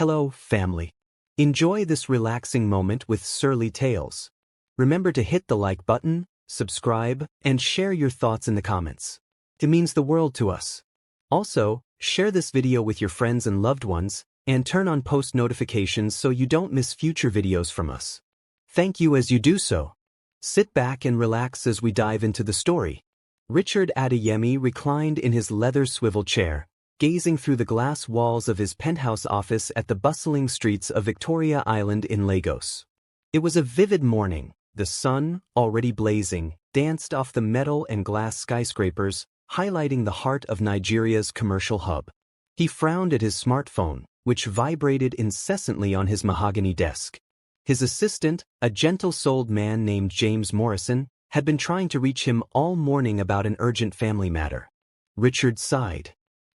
Hello, family. Enjoy this relaxing moment with Surly Tales. Remember to hit the like button, subscribe, and share your thoughts in the comments. It means the world to us. Also, share this video with your friends and loved ones, and turn on post notifications so you don't miss future videos from us. Thank you as you do so. Sit back and relax as we dive into the story. Richard Adeyemi reclined in his leather swivel chair, gazing through the glass walls of his penthouse office at the bustling streets of Victoria Island in Lagos. It was a vivid morning. The sun, already blazing, danced off the metal and glass skyscrapers, highlighting the heart of Nigeria's commercial hub. He frowned at his smartphone, which vibrated incessantly on his mahogany desk. His assistant, a gentle-souled man named James Morrison, had been trying to reach him all morning about an urgent family matter. Richard sighed.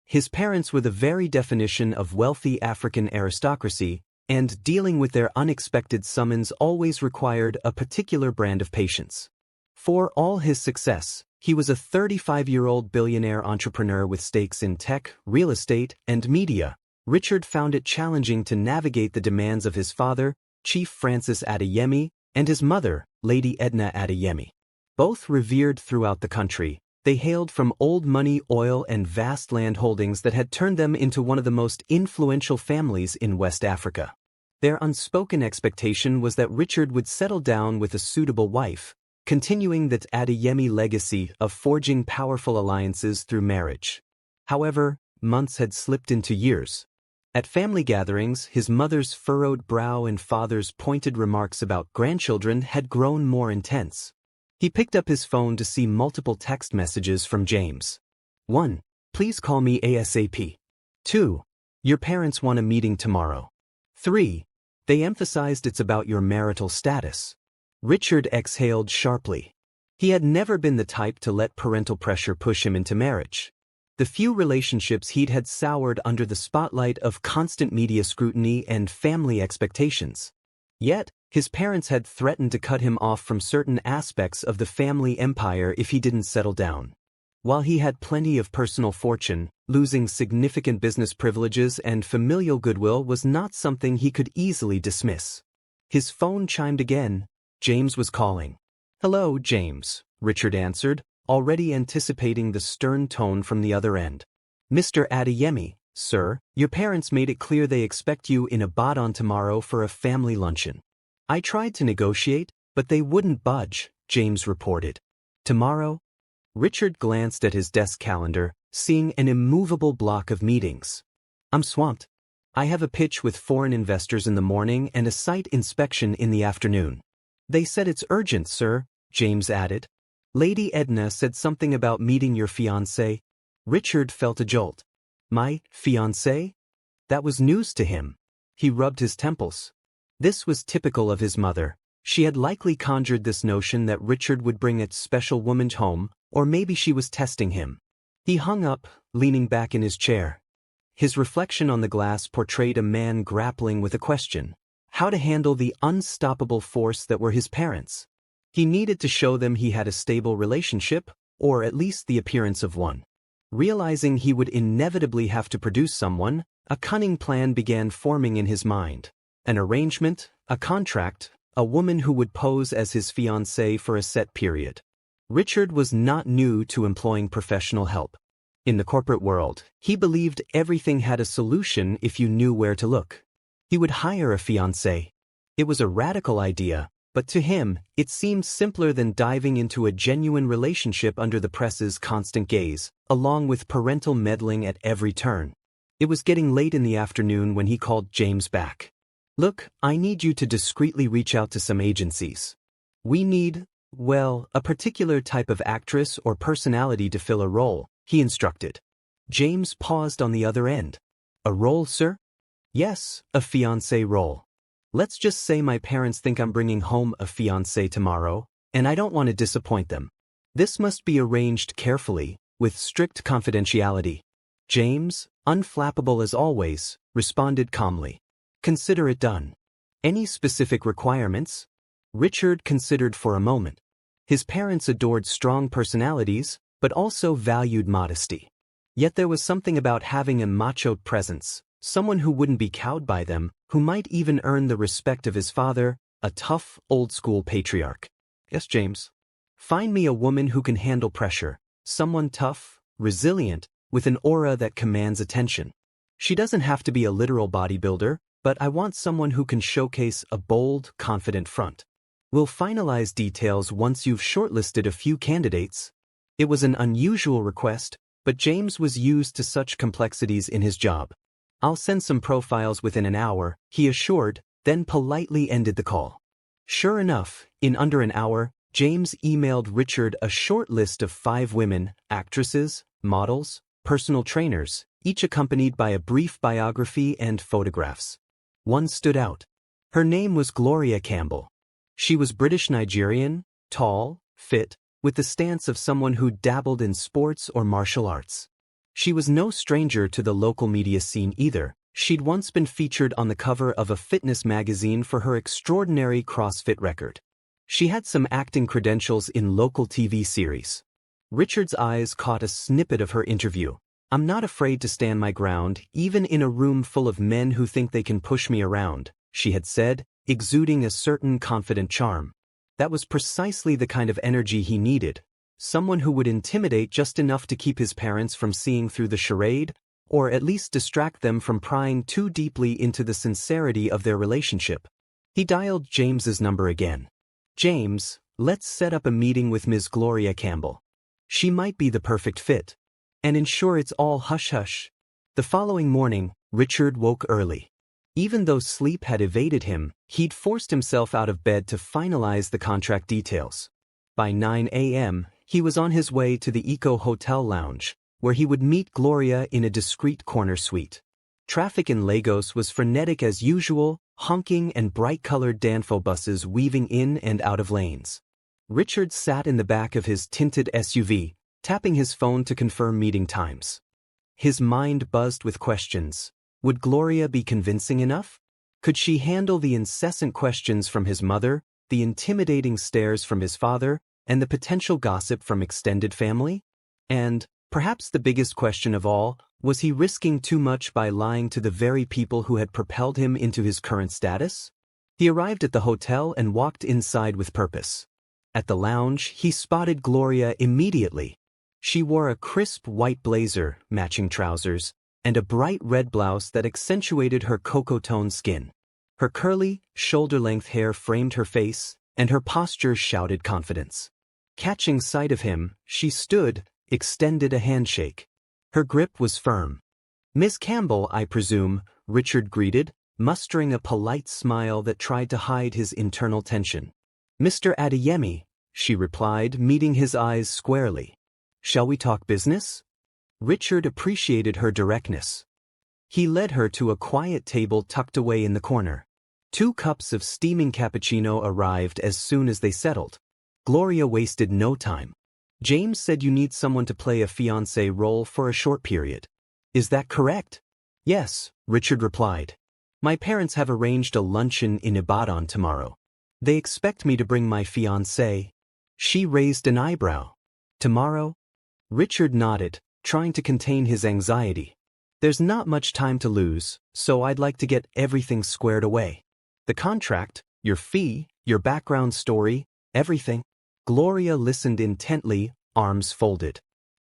His parents were the very definition of wealthy African aristocracy, and dealing with their unexpected summons always required a particular brand of patience. For all his success, he was a 35-year-old billionaire entrepreneur with stakes in tech, real estate, and media. Richard found it challenging to navigate the demands of his father, Chief Francis Adeyemi, and his mother, Lady Edna Adeyemi. Both revered throughout the country, they hailed from old money, oil, and vast land holdings that had turned them into one of the most influential families in West Africa. Their unspoken expectation was that Richard would settle down with a suitable wife, continuing the Adeyemi legacy of forging powerful alliances through marriage. However, months had slipped into years. At family gatherings, his mother's furrowed brow and father's pointed remarks about grandchildren had grown more intense. He picked up his phone to see multiple text messages from James. 1. Please call me ASAP. 2. Your parents want a meeting tomorrow. 3. They emphasized it's about your marital status. Richard exhaled sharply. He had never been the type to let parental pressure push him into marriage. The few relationships he'd had soured under the spotlight of constant media scrutiny and family expectations. Yet, his parents had threatened to cut him off from certain aspects of the family empire if he didn't settle down. While he had plenty of personal fortune, losing significant business privileges and familial goodwill was not something he could easily dismiss. His phone chimed again. James was calling. Hello, James, Richard answered, already anticipating the stern tone from the other end. Mr. Adeyemi, sir, your parents made it clear they expect you in Ibadan tomorrow for a family luncheon. I tried to negotiate, but they wouldn't budge, James reported. Tomorrow? Richard glanced at his desk calendar, seeing an immovable block of meetings. I'm swamped. I have a pitch with foreign investors in the morning and a site inspection in the afternoon. They said it's urgent, sir, James added. Lady Edna said something about meeting your fiancée. Richard felt a jolt. My fiancée? That was news to him. He rubbed his temples. This was typical of his mother. She had likely conjured this notion that Richard would bring a special woman home, or maybe she was testing him. He hung up, leaning back in his chair. His reflection on the glass portrayed a man grappling with a question: how to handle the unstoppable force that were his parents. He needed to show them he had a stable relationship, or at least the appearance of one. Realizing he would inevitably have to produce someone, a cunning plan began forming in his mind. An arrangement, a contract, a woman who would pose as his fiancée for a set period. Richard was not new to employing professional help. In the corporate world, he believed everything had a solution if you knew where to look. He would hire a fiancée. It was a radical idea, but to him, it seemed simpler than diving into a genuine relationship under the press's constant gaze, along with parental meddling at every turn. It was getting late in the afternoon when he called James back. Look, I need you to discreetly reach out to some agencies. We need, well, a particular type of actress or personality to fill a role, he instructed. James paused on the other end. A role, sir? Yes, a fiancé role. Let's just say my parents think I'm bringing home a fiancé tomorrow, and I don't want to disappoint them. This must be arranged carefully, with strict confidentiality. James, unflappable as always, responded calmly. Consider it done. Any specific requirements? Richard considered for a moment. His parents adored strong personalities, but also valued modesty. Yet there was something about having a macho presence, someone who wouldn't be cowed by them, who might even earn the respect of his father, a tough, old-school patriarch. Yes, James. Find me a woman who can handle pressure, someone tough, resilient, with an aura that commands attention. She doesn't have to be a literal bodybuilder, but I want someone who can showcase a bold, confident front. We'll finalize details once you've shortlisted a few candidates. It was an unusual request, but James was used to such complexities in his job. I'll send some profiles within an hour, he assured, then politely ended the call. Sure enough, in under an hour, James emailed Richard a short list of 5 women, actresses, models, personal trainers, each accompanied by a brief biography and photographs. One stood out. Her name was Gloria Campbell. She was British Nigerian, tall, fit, with the stance of someone who dabbled in sports or martial arts. She was no stranger to the local media scene either. She'd once been featured on the cover of a fitness magazine for her extraordinary CrossFit record. She had some acting credentials in local TV series. Richard's eyes caught a snippet of her interview. "I'm not afraid to stand my ground, even in a room full of men who think they can push me around," she had said, exuding a certain confident charm. That was precisely the kind of energy he needed. Someone who would intimidate just enough to keep his parents from seeing through the charade, or at least distract them from prying too deeply into the sincerity of their relationship. He dialed James's number again. "James, let's set up a meeting with Ms. Gloria Campbell. She might be the perfect fit. And ensure it's all hush-hush." The following morning, Richard woke early. Even though sleep had evaded him, he'd forced himself out of bed to finalize the contract details. By 9 a.m., he was on his way to the Eco Hotel Lounge, where he would meet Gloria in a discreet corner suite. Traffic in Lagos was frenetic as usual, honking and bright-colored Danfo buses weaving in and out of lanes. Richard sat in the back of his tinted SUV, tapping his phone to confirm meeting times. His mind buzzed with questions. Would Gloria be convincing enough? Could she handle the incessant questions from his mother, the intimidating stares from his father, and the potential gossip from extended family? And, perhaps the biggest question of all, was he risking too much by lying to the very people who had propelled him into his current status? He arrived at the hotel and walked inside with purpose. At the lounge, he spotted Gloria immediately. She wore a crisp white blazer, matching trousers, and a bright red blouse that accentuated her cocoa-toned skin. Her curly, shoulder-length hair framed her face, and her posture shouted confidence. Catching sight of him, she stood, extended a handshake. Her grip was firm. "Miss Campbell, I presume," Richard greeted, mustering a polite smile that tried to hide his internal tension. "Mr. Adeyemi," she replied, meeting his eyes squarely. "Shall we talk business?" Richard appreciated her directness. He led her to a quiet table tucked away in the corner. 2 cups of steaming cappuccino arrived as soon as they settled. Gloria wasted no time. "James said you need someone to play a fiancé role for a short period. Is that correct?" "Yes," Richard replied. "My parents have arranged a luncheon in Ibadan tomorrow. They expect me to bring my fiancé." She raised an eyebrow. "Tomorrow?" Richard nodded, trying to contain his anxiety. "There's not much time to lose, so I'd like to get everything squared away. The contract, your fee, your background story, everything." Gloria listened intently, arms folded.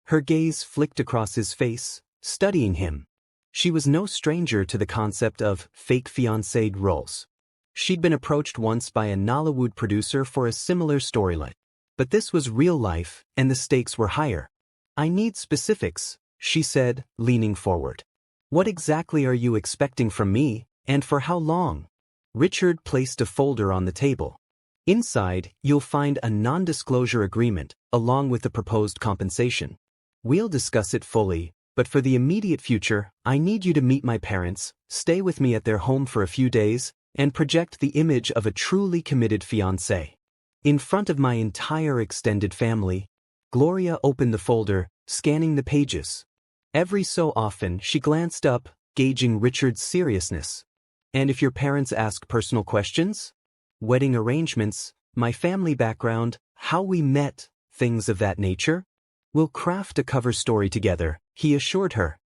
Her gaze flicked across his face, studying him. She was no stranger to the concept of fake fiancé roles. She'd been approached once by a Nollywood producer for a similar storyline. But this was real life, and the stakes were higher. "I need specifics," she said, leaning forward. "What exactly are you expecting from me, and for how long?" Richard placed a folder on the table. "Inside, you'll find a non-disclosure agreement, along with the proposed compensation. We'll discuss it fully, but for the immediate future, I need you to meet my parents, stay with me at their home for a few days, and project the image of a truly committed fiancé. In front of my entire extended family." Gloria opened the folder, scanning the pages. Every so often, she glanced up, gauging Richard's seriousness. "And if your parents ask personal questions? Wedding arrangements, my family background, how we met, things of that nature? We'll craft a cover story together," he assured her.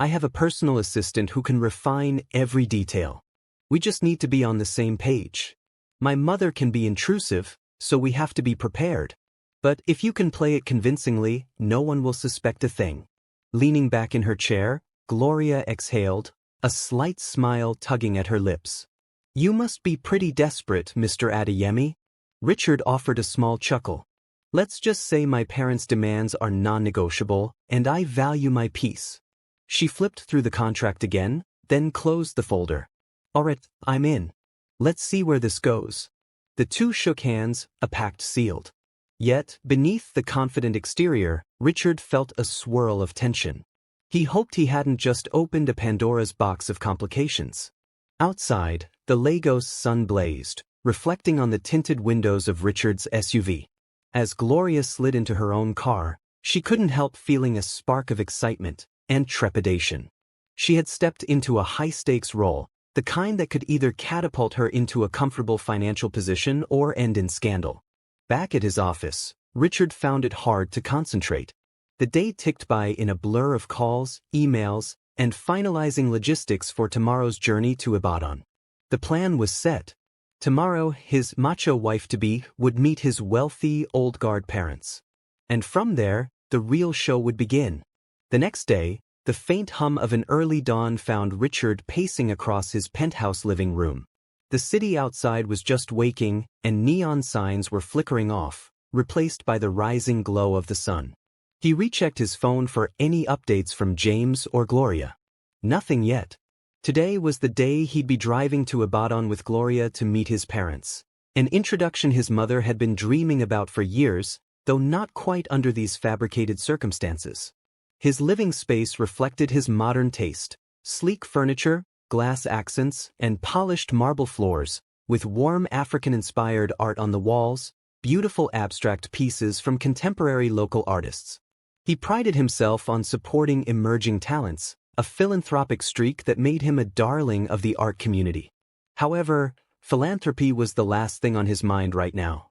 I have a personal assistant who can refine every detail. We just need to be on the same page. My mother can be intrusive, so we have to be prepared. But if you can play it convincingly, no one will suspect a thing. Leaning back in her chair, Gloria exhaled, a slight smile tugging at her lips. You must be pretty desperate, Mr. Adeyemi. Richard offered a small chuckle. Let's just say my parents' demands are non-negotiable, and I value my peace. She flipped through the contract again, then closed the folder. Alright, I'm in. Let's see where this goes. The two shook hands, a pact sealed. Yet, beneath the confident exterior, Richard felt a swirl of tension. He hoped he hadn't just opened a Pandora's box of complications. Outside, the Lagos sun blazed, reflecting on the tinted windows of Richard's SUV. As Gloria slid into her own car, she couldn't help feeling a spark of excitement and trepidation. She had stepped into a high-stakes role, the kind that could either catapult her into a comfortable financial position or end in scandal. Back at his office, Richard found it hard to concentrate. The day ticked by in a blur of calls, emails, and finalizing logistics for tomorrow's journey to Ibadan. The plan was set. Tomorrow, his macho wife-to-be would meet his wealthy, old-guard parents. And from there, the real show would begin. The next day, the faint hum of an early dawn found Richard pacing across his penthouse living room. The city outside was just waking, and neon signs were flickering off, replaced by the rising glow of the sun. He rechecked his phone for any updates from James or Gloria. Nothing yet. Today was the day he'd be driving to Ibadan with Gloria to meet his parents. An introduction his mother had been dreaming about for years, though not quite under these fabricated circumstances. His living space reflected his modern taste: sleek furniture, glass accents, and polished marble floors, with warm African-inspired art on the walls, beautiful abstract pieces from contemporary local artists. He prided himself on supporting emerging talents, a philanthropic streak that made him a darling of the art community. However, philanthropy was the last thing on his mind right now.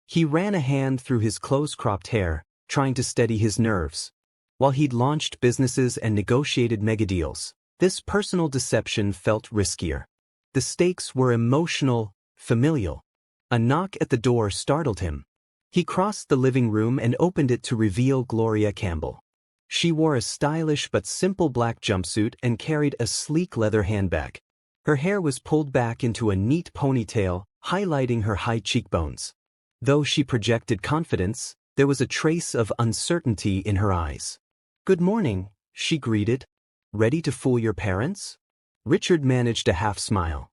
He ran a hand through his close-cropped hair, trying to steady his nerves. While he'd launched businesses and negotiated megadeals, this personal deception felt riskier. The stakes were emotional, familial. A knock at the door startled him. He crossed the living room and opened it to reveal Gloria Campbell. She wore a stylish but simple black jumpsuit and carried a sleek leather handbag. Her hair was pulled back into a neat ponytail, highlighting her high cheekbones. Though she projected confidence, there was a trace of uncertainty in her eyes. "Good morning," she greeted. "Ready to fool your parents?" Richard managed a half-smile.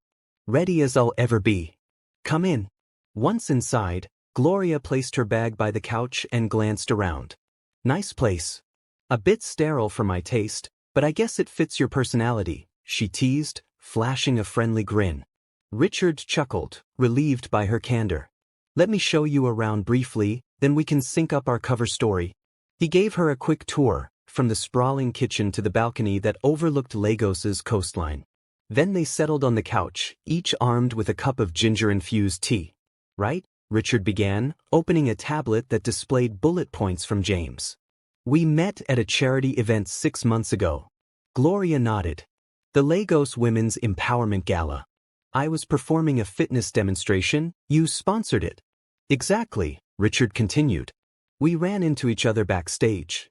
"Ready as I'll ever be. Come in." Once inside, Gloria placed her bag by the couch and glanced around. "Nice place. A bit sterile for my taste, but I guess it fits your personality," she teased, flashing a friendly grin. Richard chuckled, relieved by her candor. "Let me show you around briefly, then we can sync up our cover story." He gave her a quick tour, from the sprawling kitchen to the balcony that overlooked Lagos's coastline. Then they settled on the couch, each armed with a cup of ginger-infused tea. "Right?" Richard began, opening a tablet that displayed bullet points from James. "We met at a charity event 6 months ago." Gloria nodded. "The Lagos Women's Empowerment Gala. I was performing a fitness demonstration, you sponsored it." "Exactly," Richard continued. "We ran into each other backstage.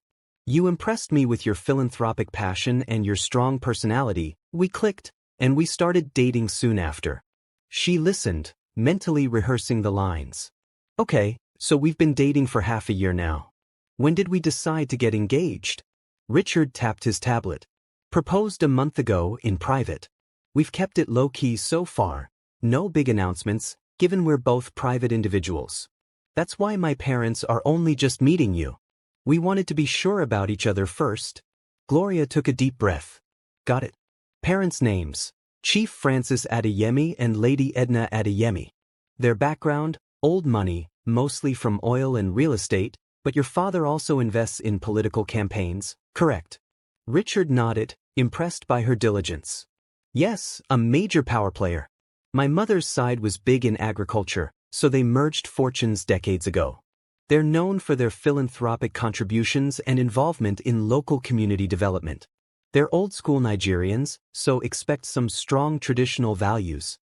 You impressed me with your philanthropic passion and your strong personality. We clicked, and we started dating soon after." She listened, mentally rehearsing the lines. "Okay, so we've been dating for half a year now. When did we decide to get engaged?" Richard tapped his tablet. "Proposed a month ago in private. We've kept it low-key so far. No big announcements, given we're both private individuals. That's why my parents are only just meeting you. We wanted to be sure about each other first." Gloria took a deep breath. "Got it. Parents' names: Chief Francis Adeyemi and Lady Edna Adeyemi. Their background: old money, mostly from oil and real estate, but your father also invests in political campaigns, correct?" Richard nodded, impressed by her diligence. "Yes, a major power player. My mother's side was big in agriculture, so they merged fortunes decades ago. They're known for their philanthropic contributions and involvement in local community development." They're old-school Nigerians, so expect some strong traditional values.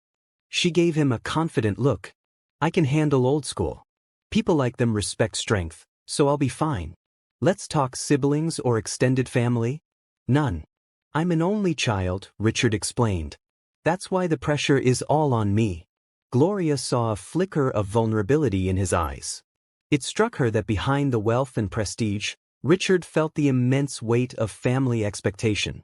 She gave him a confident look. I can handle old school. People like them respect strength, so I'll be fine. Let's talk siblings or extended family? None. I'm an only child, Richard explained. That's why the pressure is all on me. Gloria saw a flicker of vulnerability in his eyes. It struck her that behind the wealth and prestige, Richard felt the immense weight of family expectation.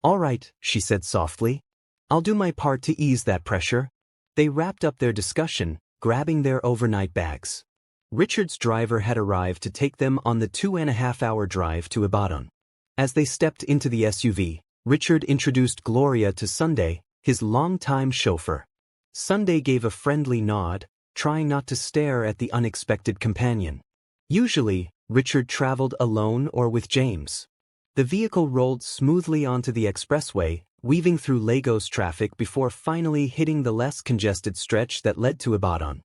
All right, she said softly. I'll do my part to ease that pressure. They wrapped up their discussion, grabbing their overnight bags. Richard's driver had arrived to take them on the 2.5-hour drive to Ibadan. As they stepped into the SUV, Richard introduced Gloria to Sunday, his longtime chauffeur. Sunday gave a friendly nod, trying not to stare at the unexpected companion. Usually, Richard traveled alone or with James. The vehicle rolled smoothly onto the expressway, weaving through Lagos traffic before finally hitting the less congested stretch that led to Ibadan.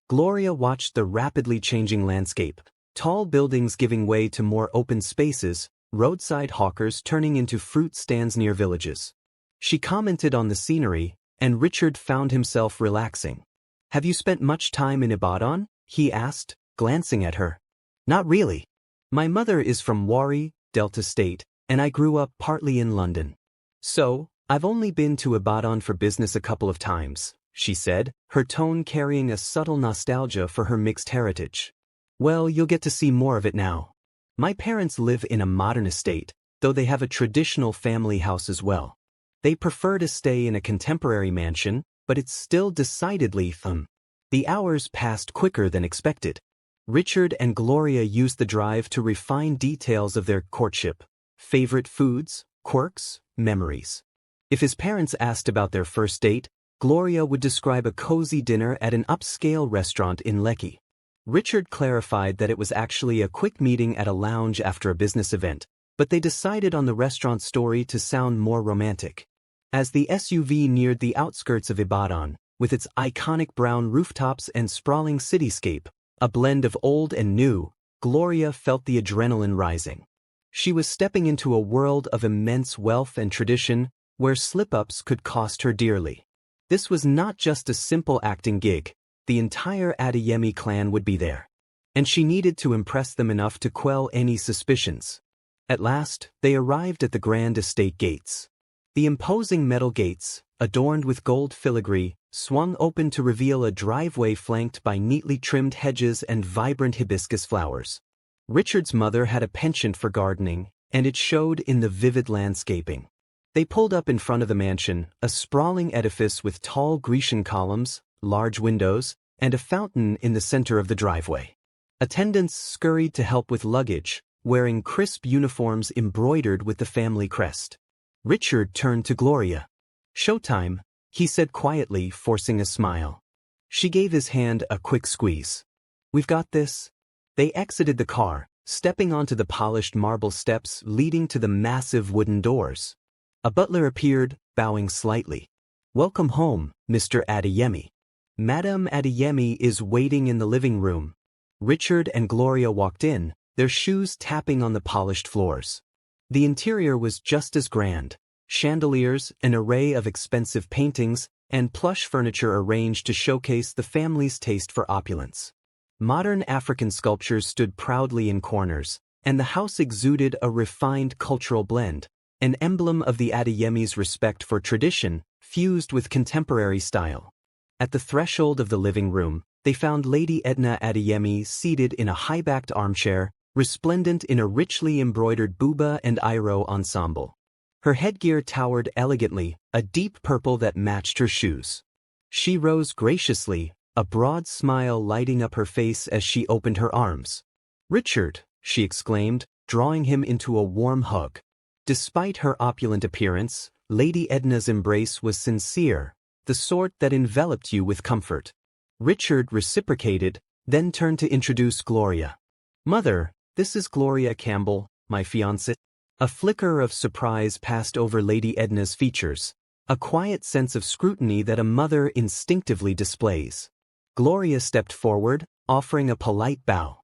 Gloria watched the rapidly changing landscape, tall buildings giving way to more open spaces, roadside hawkers turning into fruit stands near villages. She commented on the scenery, and Richard found himself relaxing. Have you spent much time in Ibadan? He asked, glancing at her. Not really. My mother is from Warri, Delta State, and I grew up partly in London. So, I've only been to Ibadan for business a couple of times, she said, her tone carrying a subtle nostalgia for her mixed heritage. Well, you'll get to see more of it now. My parents live in a modern estate, though they have a traditional family house as well. They prefer to stay in a contemporary mansion, but it's still decidedly fun. The hours passed quicker than expected. Richard and Gloria used the drive to refine details of their courtship, favorite foods, quirks, memories. If his parents asked about their first date, Gloria would describe a cozy dinner at an upscale restaurant in Lekki. Richard clarified that it was actually a quick meeting at a lounge after a business event, but they decided on the restaurant story to sound more romantic. As the SUV neared the outskirts of Ibadan, with its iconic brown rooftops and sprawling cityscape, a blend of old and new, Gloria felt the adrenaline rising. She was stepping into a world of immense wealth and tradition, where slip-ups could cost her dearly. This was not just a simple acting gig. The entire Adeyemi clan would be there. And she needed to impress them enough to quell any suspicions. At last, they arrived at the grand estate gates. The imposing metal gates, adorned with gold filigree, swung open to reveal a driveway flanked by neatly trimmed hedges and vibrant hibiscus flowers. Richard's mother had a penchant for gardening, and it showed in the vivid landscaping. They pulled up in front of the mansion, a sprawling edifice with tall Grecian columns, large windows, and a fountain in the center of the driveway. Attendants scurried to help with luggage, wearing crisp uniforms embroidered with the family crest. Richard turned to Gloria. "Showtime," he said quietly, forcing a smile. She gave his hand a quick squeeze. "We've got this." They exited the car, stepping onto the polished marble steps leading to the massive wooden doors. A butler appeared, bowing slightly. "Welcome home, Mr. Adeyemi. Madame Adeyemi is waiting in the living room." Richard and Gloria walked in, their shoes tapping on the polished floors. The interior was just as grand. Chandeliers, an array of expensive paintings, and plush furniture arranged to showcase the family's taste for opulence. Modern African sculptures stood proudly in corners, and the house exuded a refined cultural blend, an emblem of the Adeyemi's respect for tradition, fused with contemporary style. At the threshold of the living room, they found Lady Edna Adeyemi seated in a high-backed armchair, resplendent in a richly embroidered buba and iro ensemble. Her headgear towered elegantly, a deep purple that matched her shoes. She rose graciously, a broad smile lighting up her face as she opened her arms. "Richard," she exclaimed, drawing him into a warm hug. Despite her opulent appearance, Lady Edna's embrace was sincere, the sort that enveloped you with comfort. Richard reciprocated, then turned to introduce Gloria. "Mother, this is Gloria Campbell, my fiancée." A flicker of surprise passed over Lady Edna's features, a quiet sense of scrutiny that a mother instinctively displays. Gloria stepped forward, offering a polite bow.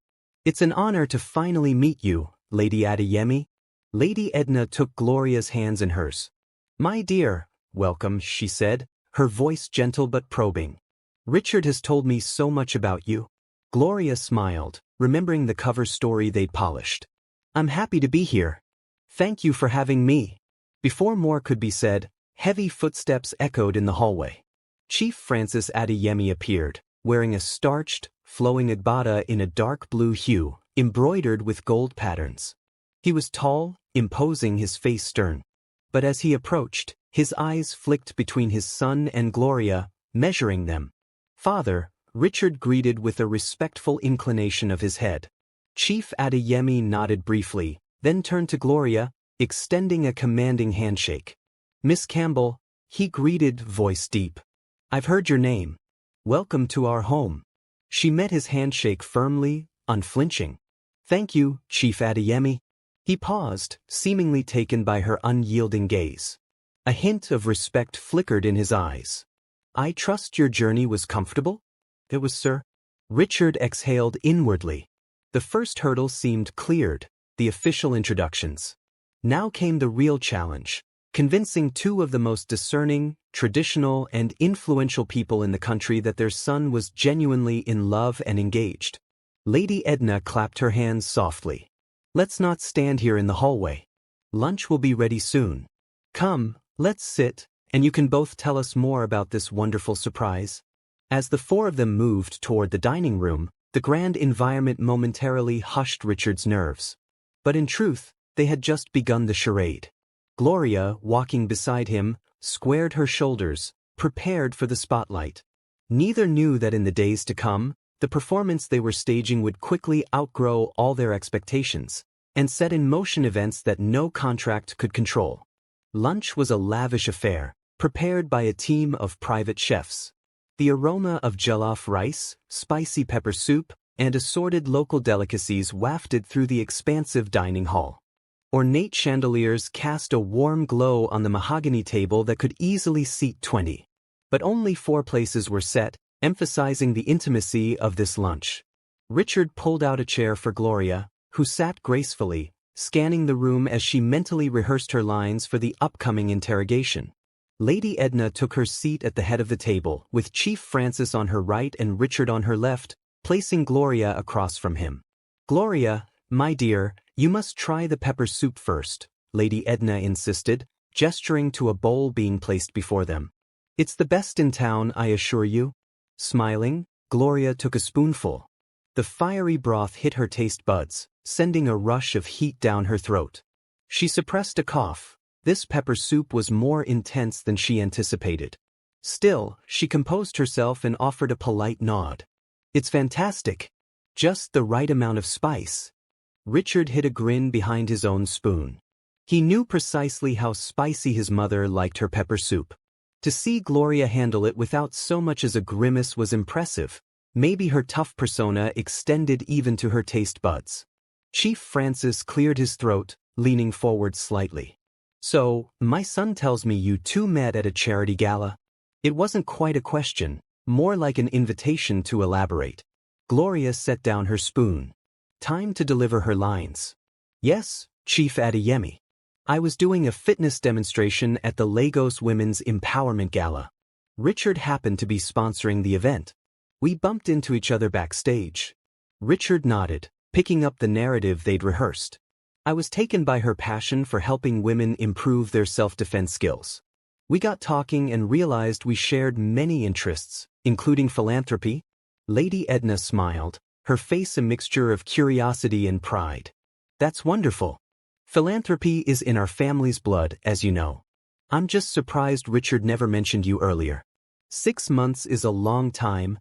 "It's an honor to finally meet you, Lady Adeyemi." Lady Edna took Gloria's hands in hers. "My dear, welcome," she said, her voice gentle but probing. "Richard has told me so much about you." Gloria smiled, remembering the cover story they'd polished. "I'm happy to be here. Thank you for having me." Before more could be said, heavy footsteps echoed in the hallway. Chief Francis Adeyemi appeared, wearing a starched, flowing agbada in a dark blue hue, embroidered with gold patterns. He was tall, imposing, his face stern. But as he approached, his eyes flicked between his son and Gloria, measuring them. "Father," Richard greeted with a respectful inclination of his head. Chief Adeyemi nodded briefly, then turned to Gloria, extending a commanding handshake. "Miss Campbell," he greeted, voice deep. "I've heard your name. Welcome to our home." She met his handshake firmly, unflinching. "Thank you, Chief Adeyemi." He paused, seemingly taken by her unyielding gaze. A hint of respect flickered in his eyes. "I trust your journey was comfortable?" "It was, sir." Richard exhaled inwardly. The first hurdle seemed cleared, the official introductions. Now came the real challenge, convincing two of the most discerning, traditional, and influential people in the country that their son was genuinely in love and engaged. Lady Edna clapped her hands softly. "Let's not stand here in the hallway. Lunch will be ready soon. Come, let's sit, and you can both tell us more about this wonderful surprise." As the four of them moved toward the dining room, the grand environment momentarily hushed Richard's nerves. But in truth, they had just begun the charade. Gloria, walking beside him, squared her shoulders, prepared for the spotlight. Neither knew that in the days to come, the performance they were staging would quickly outgrow all their expectations, and set in motion events that no contract could control. Lunch was a lavish affair, prepared by a team of private chefs. The aroma of jollof rice, spicy pepper soup, and assorted local delicacies wafted through the expansive dining hall. Ornate chandeliers cast a warm glow on the mahogany table that could easily seat 20. But only 4 places were set, emphasizing the intimacy of this lunch. Richard pulled out a chair for Gloria, who sat gracefully, scanning the room as she mentally rehearsed her lines for the upcoming interrogation. Lady Edna took her seat at the head of the table, with Chief Francis on her right and Richard on her left, placing Gloria across from him. "Gloria, my dear, you must try the pepper soup first," Lady Edna insisted, gesturing to a bowl being placed before them. "It's the best in town, I assure you." Smiling, Gloria took a spoonful. The fiery broth hit her taste buds, sending a rush of heat down her throat. She suppressed a cough. This pepper soup was more intense than she anticipated. Still, she composed herself and offered a polite nod. "It's fantastic. Just the right amount of spice." Richard hid a grin behind his own spoon. He knew precisely how spicy his mother liked her pepper soup. To see Gloria handle it without so much as a grimace was impressive. Maybe her tough persona extended even to her taste buds. Chief Francis cleared his throat, leaning forward slightly. "So, my son tells me you two met at a charity gala?" It wasn't quite a question, more like an invitation to elaborate. Gloria set down her spoon. Time to deliver her lines. "Yes, Chief Adeyemi. I was doing a fitness demonstration at the Lagos Women's Empowerment Gala. Richard happened to be sponsoring the event. We bumped into each other backstage." Richard nodded, picking up the narrative they'd rehearsed. "I was taken by her passion for helping women improve their self-defense skills. We got talking and realized we shared many interests, including philanthropy." Lady Edna smiled, her face a mixture of curiosity and pride. "That's wonderful. Philanthropy is in our family's blood, as you know. I'm just surprised Richard never mentioned you earlier. 6 months is a long time,"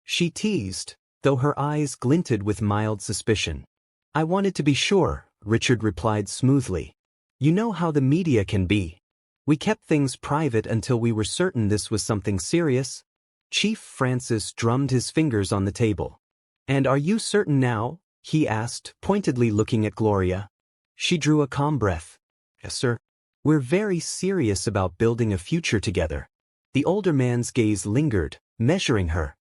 she teased, though her eyes glinted with mild suspicion. "I wanted to be sure," Richard replied smoothly. "You know how the media can be. We kept things private until we were certain this was something serious." Chief Francis drummed his fingers on the table. "And are you certain now?" he asked, pointedly looking at Gloria. She drew a calm breath. "Yes, sir. We're very serious about building a future together." The older man's gaze lingered, measuring her.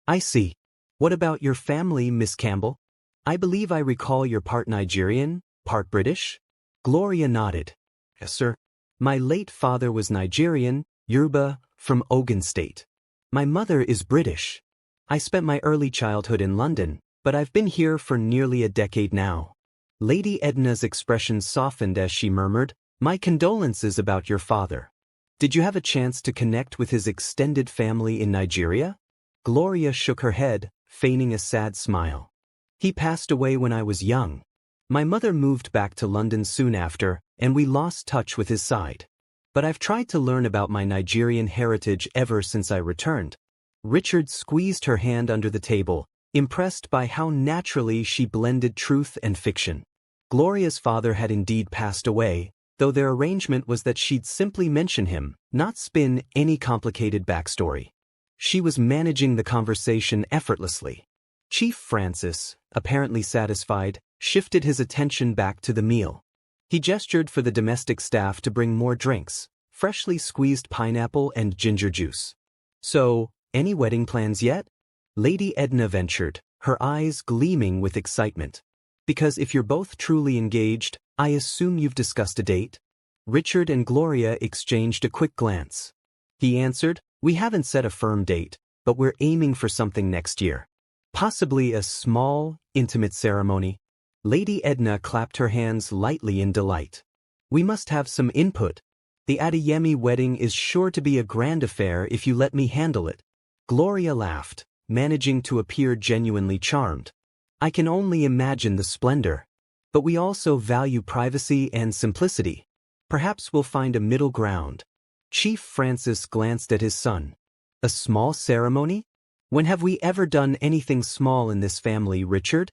"I see. What about your family, Miss Campbell? I believe I recall you're part Nigerian, part British?" Gloria nodded. Yes, sir. My late father was Nigerian, Yoruba, from Ogun State. My mother is British. I spent my early childhood in London, but I've been here for nearly a decade now. Lady Edna's expression softened as she murmured, "My condolences about your father. Did you have a chance to connect with his extended family in Nigeria?" Gloria shook her head, feigning a sad smile. "He passed away when I was young. My mother moved back to London soon after, and we lost touch with his side. But I've tried to learn about my Nigerian heritage ever since I returned." Richard squeezed her hand under the table, impressed by how naturally she blended truth and fiction. Gloria's father had indeed passed away, though their arrangement was that she'd simply mention him, not spin any complicated backstory. She was managing the conversation effortlessly. Chief Francis, apparently satisfied, shifted his attention back to the meal. He gestured for the domestic staff to bring more drinks, freshly squeezed pineapple and ginger juice. "So, any wedding plans yet?" Lady Edna ventured, her eyes gleaming with excitement. "Because if you're both truly engaged, I assume you've discussed a date?" Richard and Gloria exchanged a quick glance. He answered, "We haven't set a firm date, but we're aiming for something next year. Possibly a small, intimate ceremony." Lady Edna clapped her hands lightly in delight. "We must have some input. The Adeyemi wedding is sure to be a grand affair if you let me handle it." Gloria laughed, managing to appear genuinely charmed. "I can only imagine the splendor. But we also value privacy and simplicity. Perhaps we'll find a middle ground." Chief Francis glanced at his son. "A small ceremony? When have we ever done anything small in this family, Richard?"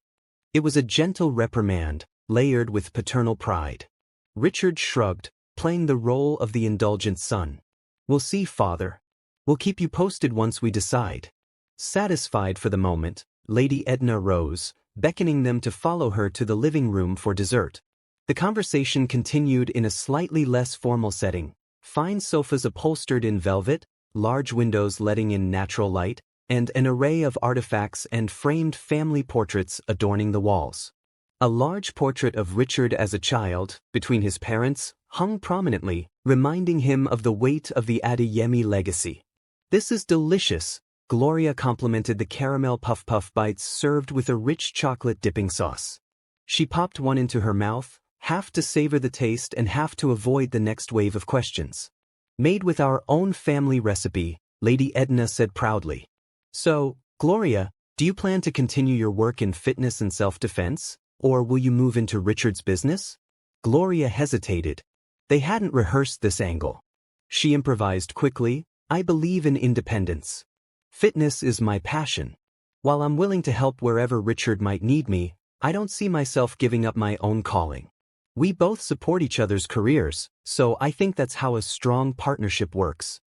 It was a gentle reprimand, layered with paternal pride. Richard shrugged, playing the role of the indulgent son. "We'll see, father. We'll keep you posted once we decide." Satisfied for the moment, Lady Edna rose, beckoning them to follow her to the living room for dessert. The conversation continued in a slightly less formal setting. Fine sofas upholstered in velvet, large windows letting in natural light, and an array of artifacts and framed family portraits adorning the walls. A large portrait of Richard as a child, between his parents, hung prominently, reminding him of the weight of the Adeyemi legacy. "This is delicious," Gloria complimented the caramel puff bites served with a rich chocolate dipping sauce. She popped one into her mouth, half to savor the taste and half to avoid the next wave of questions. "Made with our own family recipe," Lady Edna said proudly. "So, Gloria, do you plan to continue your work in fitness and self-defense, or will you move into Richard's business?" Gloria hesitated. They hadn't rehearsed this angle. She improvised quickly, "I believe in independence. Fitness is my passion. While I'm willing to help wherever Richard might need me, I don't see myself giving up my own calling. We both support each other's careers, so I think that's how a strong partnership works."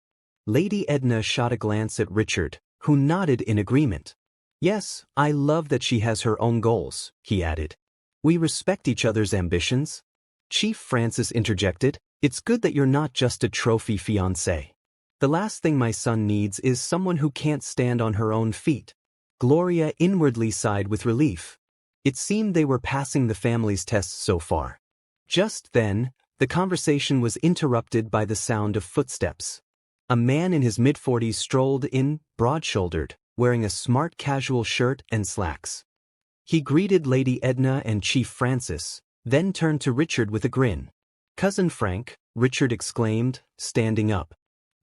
Lady Edna shot a glance at Richard, who nodded in agreement. "Yes, I love that she has her own goals," he added. "We respect each other's ambitions." Chief Francis interjected, "It's good that you're not just a trophy fiancée. The last thing my son needs is someone who can't stand on her own feet." Gloria inwardly sighed with relief. It seemed they were passing the family's tests so far. Just then, the conversation was interrupted by the sound of footsteps. A man in his mid-40s strolled in, broad-shouldered, wearing a smart casual shirt and slacks. He greeted Lady Edna and Chief Francis, then turned to Richard with a grin. "Cousin Frank," Richard exclaimed, standing up.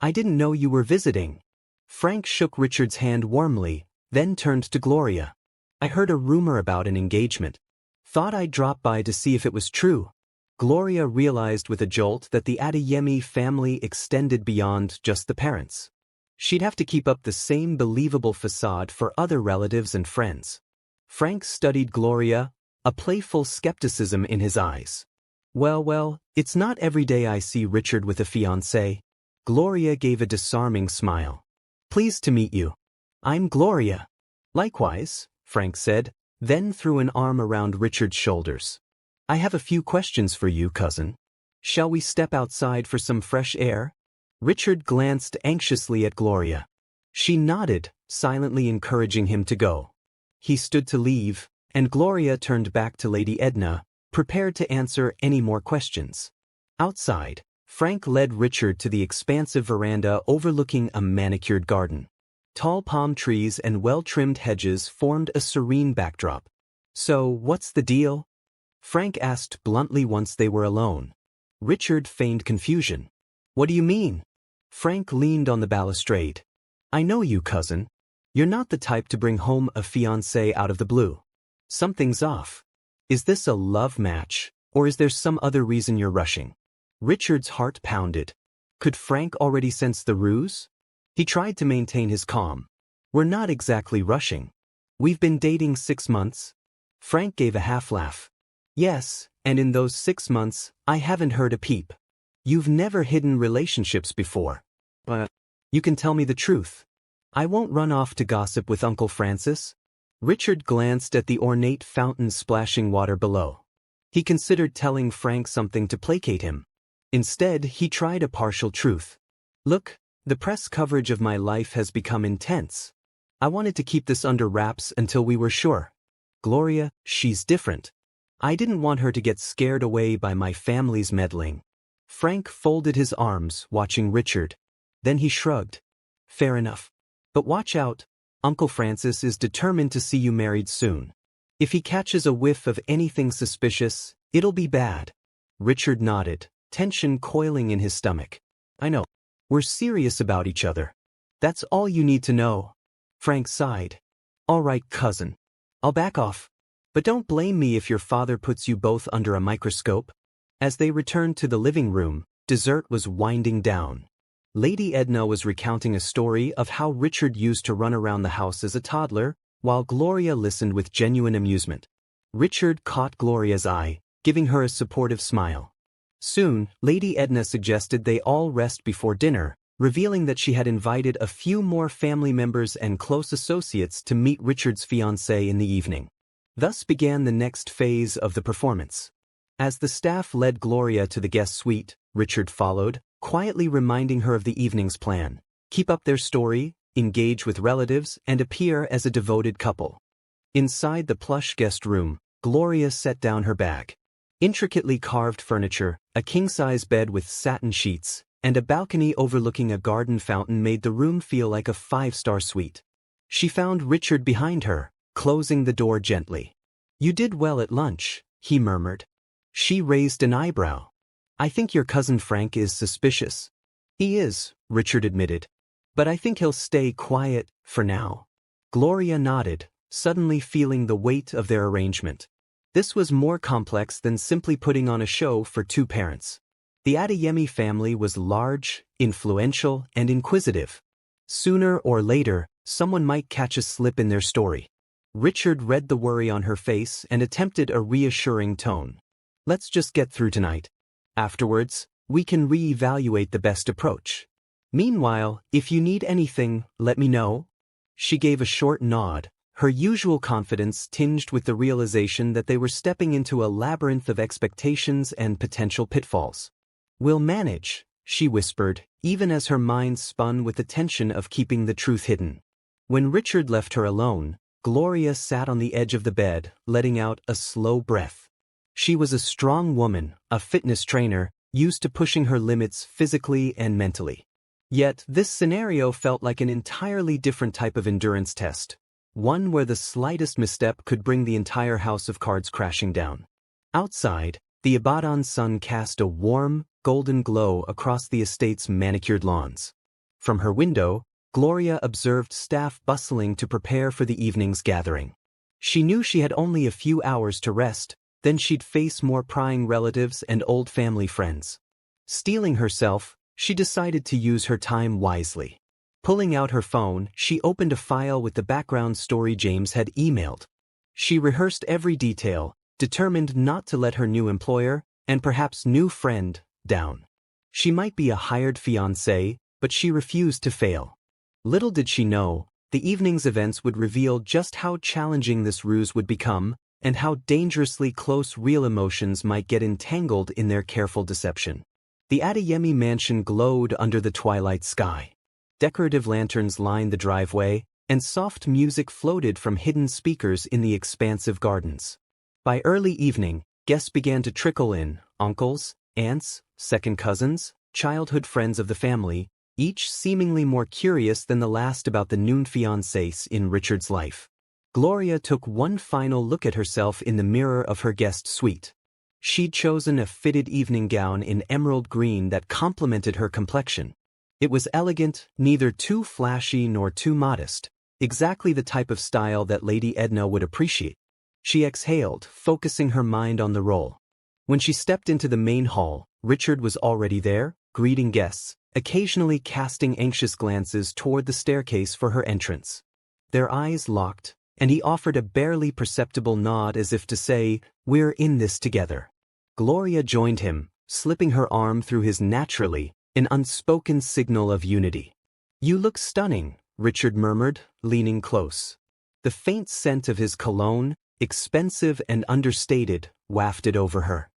"I didn't know you were visiting." Frank shook Richard's hand warmly, then turned to Gloria. "I heard a rumor about an engagement. Thought I'd drop by to see if it was true." Gloria realized with a jolt that the Adeyemi family extended beyond just the parents. She'd have to keep up the same believable facade for other relatives and friends. Frank studied Gloria, a playful skepticism in his eyes. Well, it's not every day I see Richard with a fiancée." Gloria gave a disarming smile. "Pleased to meet you. I'm Gloria." "Likewise," Frank said, then threw an arm around Richard's shoulders. "I have a few questions for you, cousin. Shall we step outside for some fresh air?" Richard glanced anxiously at Gloria. She nodded, silently encouraging him to go. He stood to leave, and Gloria turned back to Lady Edna, prepared to answer any more questions. Outside, Frank led Richard to the expansive veranda overlooking a manicured garden. Tall palm trees and well-trimmed hedges formed a serene backdrop. "So, what's the deal?" Frank asked bluntly once they were alone. Richard feigned confusion. "What do you mean?" Frank leaned on the balustrade. "I know you, cousin. You're not the type to bring home a fiancée out of the blue. Something's off. Is this a love match, or is there some other reason you're rushing?" Richard's heart pounded. Could Frank already sense the ruse? He tried to maintain his calm. "We're not exactly rushing. We've been dating 6 months." Frank gave a half-laugh. "Yes, and in those 6 months, I haven't heard a peep. You've never hidden relationships before. But you can tell me the truth. I won't run off to gossip with Uncle Francis." Richard glanced at the ornate fountain splashing water below. He considered telling Frank something to placate him. Instead, he tried a partial truth. "Look, the press coverage of my life has become intense. I wanted to keep this under wraps until we were sure. Gloria, she's different. I didn't want her to get scared away by my family's meddling." Frank folded his arms, watching Richard. Then he shrugged. "Fair enough. But watch out. Uncle Francis is determined to see you married soon. If he catches a whiff of anything suspicious, it'll be bad." Richard nodded, tension coiling in his stomach. "I know. We're serious about each other. That's all you need to know." Frank sighed. "All right, cousin. I'll back off. But don't blame me if your father puts you both under a microscope." As they returned to the living room, dessert was winding down. Lady Edna was recounting a story of how Richard used to run around the house as a toddler, while Gloria listened with genuine amusement. Richard caught Gloria's eye, giving her a supportive smile. Soon, Lady Edna suggested they all rest before dinner, revealing that she had invited a few more family members and close associates to meet Richard's fiancée in the evening. Thus began the next phase of the performance. As the staff led Gloria to the guest suite, Richard followed, quietly reminding her of the evening's plan: keep up their story, engage with relatives, and appear as a devoted couple. Inside the plush guest room, Gloria set down her bag. Intricately carved furniture, a king-size bed with satin sheets, and a balcony overlooking a garden fountain made the room feel like a 5-star suite. She found Richard behind her, closing the door gently. "You did well at lunch," he murmured. She raised an eyebrow. "I think your cousin Frank is suspicious." "He is," Richard admitted. "But I think he'll stay quiet, for now." Gloria nodded, suddenly feeling the weight of their arrangement. This was more complex than simply putting on a show for 2 parents. The Adeyemi family was large, influential, and inquisitive. Sooner or later, someone might catch a slip in their story. Richard read the worry on her face and attempted a reassuring tone. "Let's just get through tonight. Afterwards, we can re-evaluate the best approach. Meanwhile, if you need anything, let me know." She gave a short nod, her usual confidence tinged with the realization that they were stepping into a labyrinth of expectations and potential pitfalls. "We'll manage," she whispered, even as her mind spun with the tension of keeping the truth hidden. When Richard left her alone, Gloria sat on the edge of the bed, letting out a slow breath. She was a strong woman, a fitness trainer, used to pushing her limits physically and mentally. Yet this scenario felt like an entirely different type of endurance test, one where the slightest misstep could bring the entire house of cards crashing down. Outside, the Ibadan sun cast a warm, golden glow across the estate's manicured lawns. From her window, Gloria observed staff bustling to prepare for the evening's gathering. She knew she had only a few hours to rest, then she'd face more prying relatives and old family friends. Steeling herself, she decided to use her time wisely. Pulling out her phone, she opened a file with the background story James had emailed. She rehearsed every detail, determined not to let her new employer, and perhaps new friend, down. She might be a hired fiancée, but she refused to fail. Little did she know, the evening's events would reveal just how challenging this ruse would become, and how dangerously close real emotions might get entangled in their careful deception. The Adeyemi mansion glowed under the twilight sky. Decorative lanterns lined the driveway, and soft music floated from hidden speakers in the expansive gardens. By early evening, guests began to trickle in: uncles, aunts, second cousins, childhood friends of the family, each seemingly more curious than the last about the new fiancée in Richard's life. Gloria took one final look at herself in the mirror of her guest suite. She'd chosen a fitted evening gown in emerald green that complemented her complexion. It was elegant, neither too flashy nor too modest, exactly the type of style that Lady Edna would appreciate. She exhaled, focusing her mind on the role. When she stepped into the main hall, Richard was already there, greeting guests, occasionally casting anxious glances toward the staircase for her entrance. Their eyes locked, and he offered a barely perceptible nod as if to say, "We're in this together." Gloria joined him, slipping her arm through his naturally, an unspoken signal of unity. "You look stunning," Richard murmured, leaning close. The faint scent of his cologne, expensive and understated, wafted over her.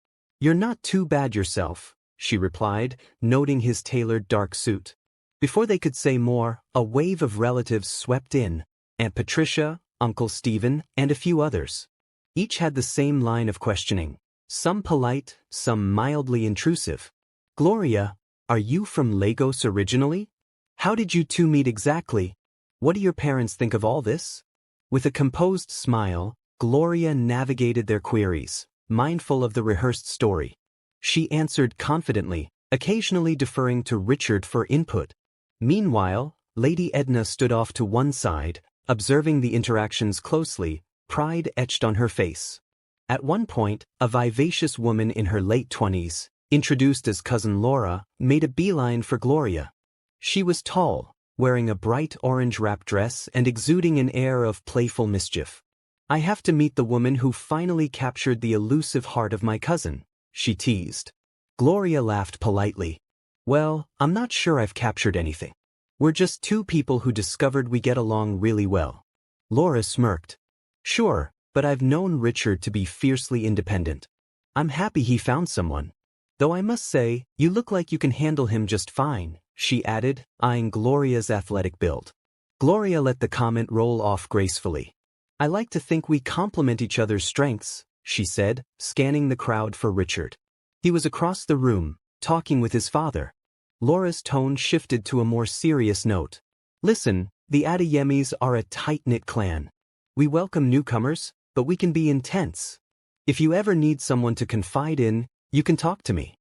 "You're not too bad yourself," she replied, noting his tailored dark suit. Before they could say more, a wave of relatives swept in: Aunt Patricia, Uncle Stephen, and a few others. Each had the same line of questioning, some polite, some mildly intrusive. "Gloria, are you from Lagos originally? How did you two meet exactly? What do your parents think of all this?" With a composed smile, Gloria navigated their queries, mindful of the rehearsed story. She answered confidently, occasionally deferring to Richard for input. Meanwhile, Lady Edna stood off to one side, observing the interactions closely, pride etched on her face. At one point, a vivacious woman in her late 20s, introduced as Cousin Laura, made a beeline for Gloria. She was tall, wearing a bright orange wrap dress and exuding an air of playful mischief. "I have to meet the woman who finally captured the elusive heart of my cousin," she teased. Gloria laughed politely. "Well, I'm not sure I've captured anything. We're just two people who discovered we get along really well." Laura smirked. "Sure, but I've known Richard to be fiercely independent. I'm happy he found someone. Though I must say, you look like you can handle him just fine," she added, eyeing Gloria's athletic build. Gloria let the comment roll off gracefully. "I like to think we complement each other's strengths," she said, scanning the crowd for Richard. He was across the room, talking with his father. Laura's tone shifted to a more serious note. "Listen, the Adeyemis are a tight-knit clan. We welcome newcomers, but we can be intense. If you ever need someone to confide in, you can talk to me.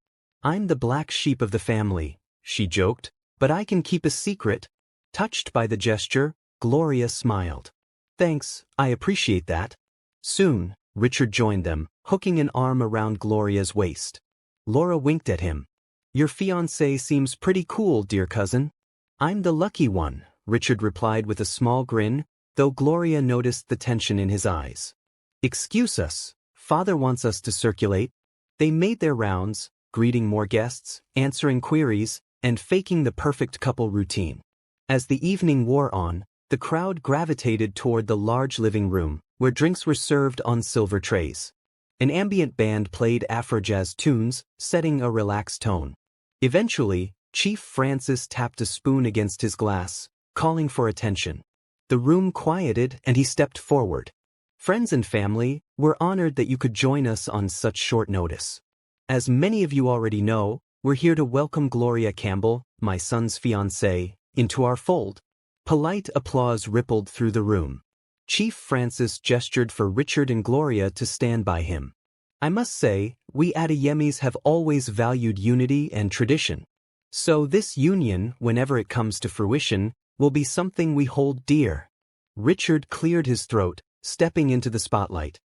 I'm the black sheep of the family," she joked, "but I can keep a secret." Touched by the gesture, Gloria smiled. "Thanks, I appreciate that." Soon, Richard joined them, hooking an arm around Gloria's waist. Laura winked at him. "Your fiancé seems pretty cool, dear cousin." "I'm the lucky one," Richard replied with a small grin, though Gloria noticed the tension in his eyes. "Excuse us, Father wants us to circulate." They made their rounds, greeting more guests, answering queries, and faking the perfect couple routine. As the evening wore on, the crowd gravitated toward the large living room, where drinks were served on silver trays. An ambient band played Afro-jazz tunes, setting a relaxed tone. Eventually, Chief Francis tapped a spoon against his glass, calling for attention. The room quieted and he stepped forward. "Friends and family, we're honored that you could join us on such short notice. As many of you already know, we're here to welcome Gloria Campbell, my son's fiancée, into our fold." Polite applause rippled through the room. Chief Francis gestured for Richard and Gloria to stand by him. "I must say, we Adeyemis have always valued unity and tradition. So this union, whenever it comes to fruition, will be something we hold dear." Richard cleared his throat, stepping into the spotlight.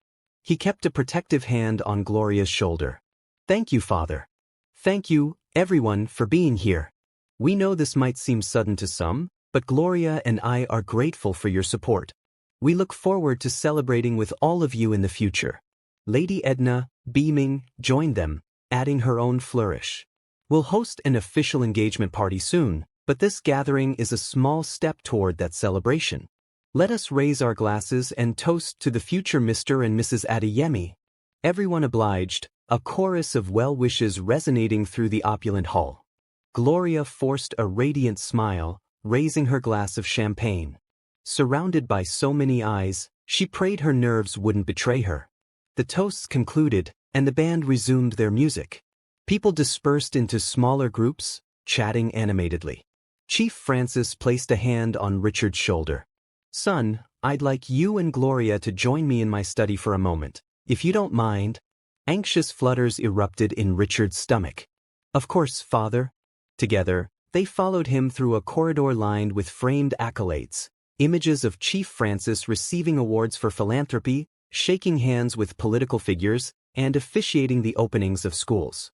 He kept a protective hand on Gloria's shoulder. "Thank you, Father. Thank you, everyone, for being here. We know this might seem sudden to some, but Gloria and I are grateful for your support. We look forward to celebrating with all of you in the future." Lady Edna, beaming, joined them, adding her own flourish. "We'll host an official engagement party soon, but this gathering is a small step toward that celebration. Let us raise our glasses and toast to the future Mr. and Mrs. Adeyemi." Everyone obliged, a chorus of well wishes resonating through the opulent hall. Gloria forced a radiant smile, raising her glass of champagne. Surrounded by so many eyes, she prayed her nerves wouldn't betray her. The toasts concluded, and the band resumed their music. People dispersed into smaller groups, chatting animatedly. Chief Francis placed a hand on Richard's shoulder. "Son, I'd like you and Gloria to join me in my study for a moment, if you don't mind." Anxious flutters erupted in Richard's stomach. "Of course, father." Together, they followed him through a corridor lined with framed accolades, images of Chief Francis receiving awards for philanthropy, shaking hands with political figures, and officiating the openings of schools.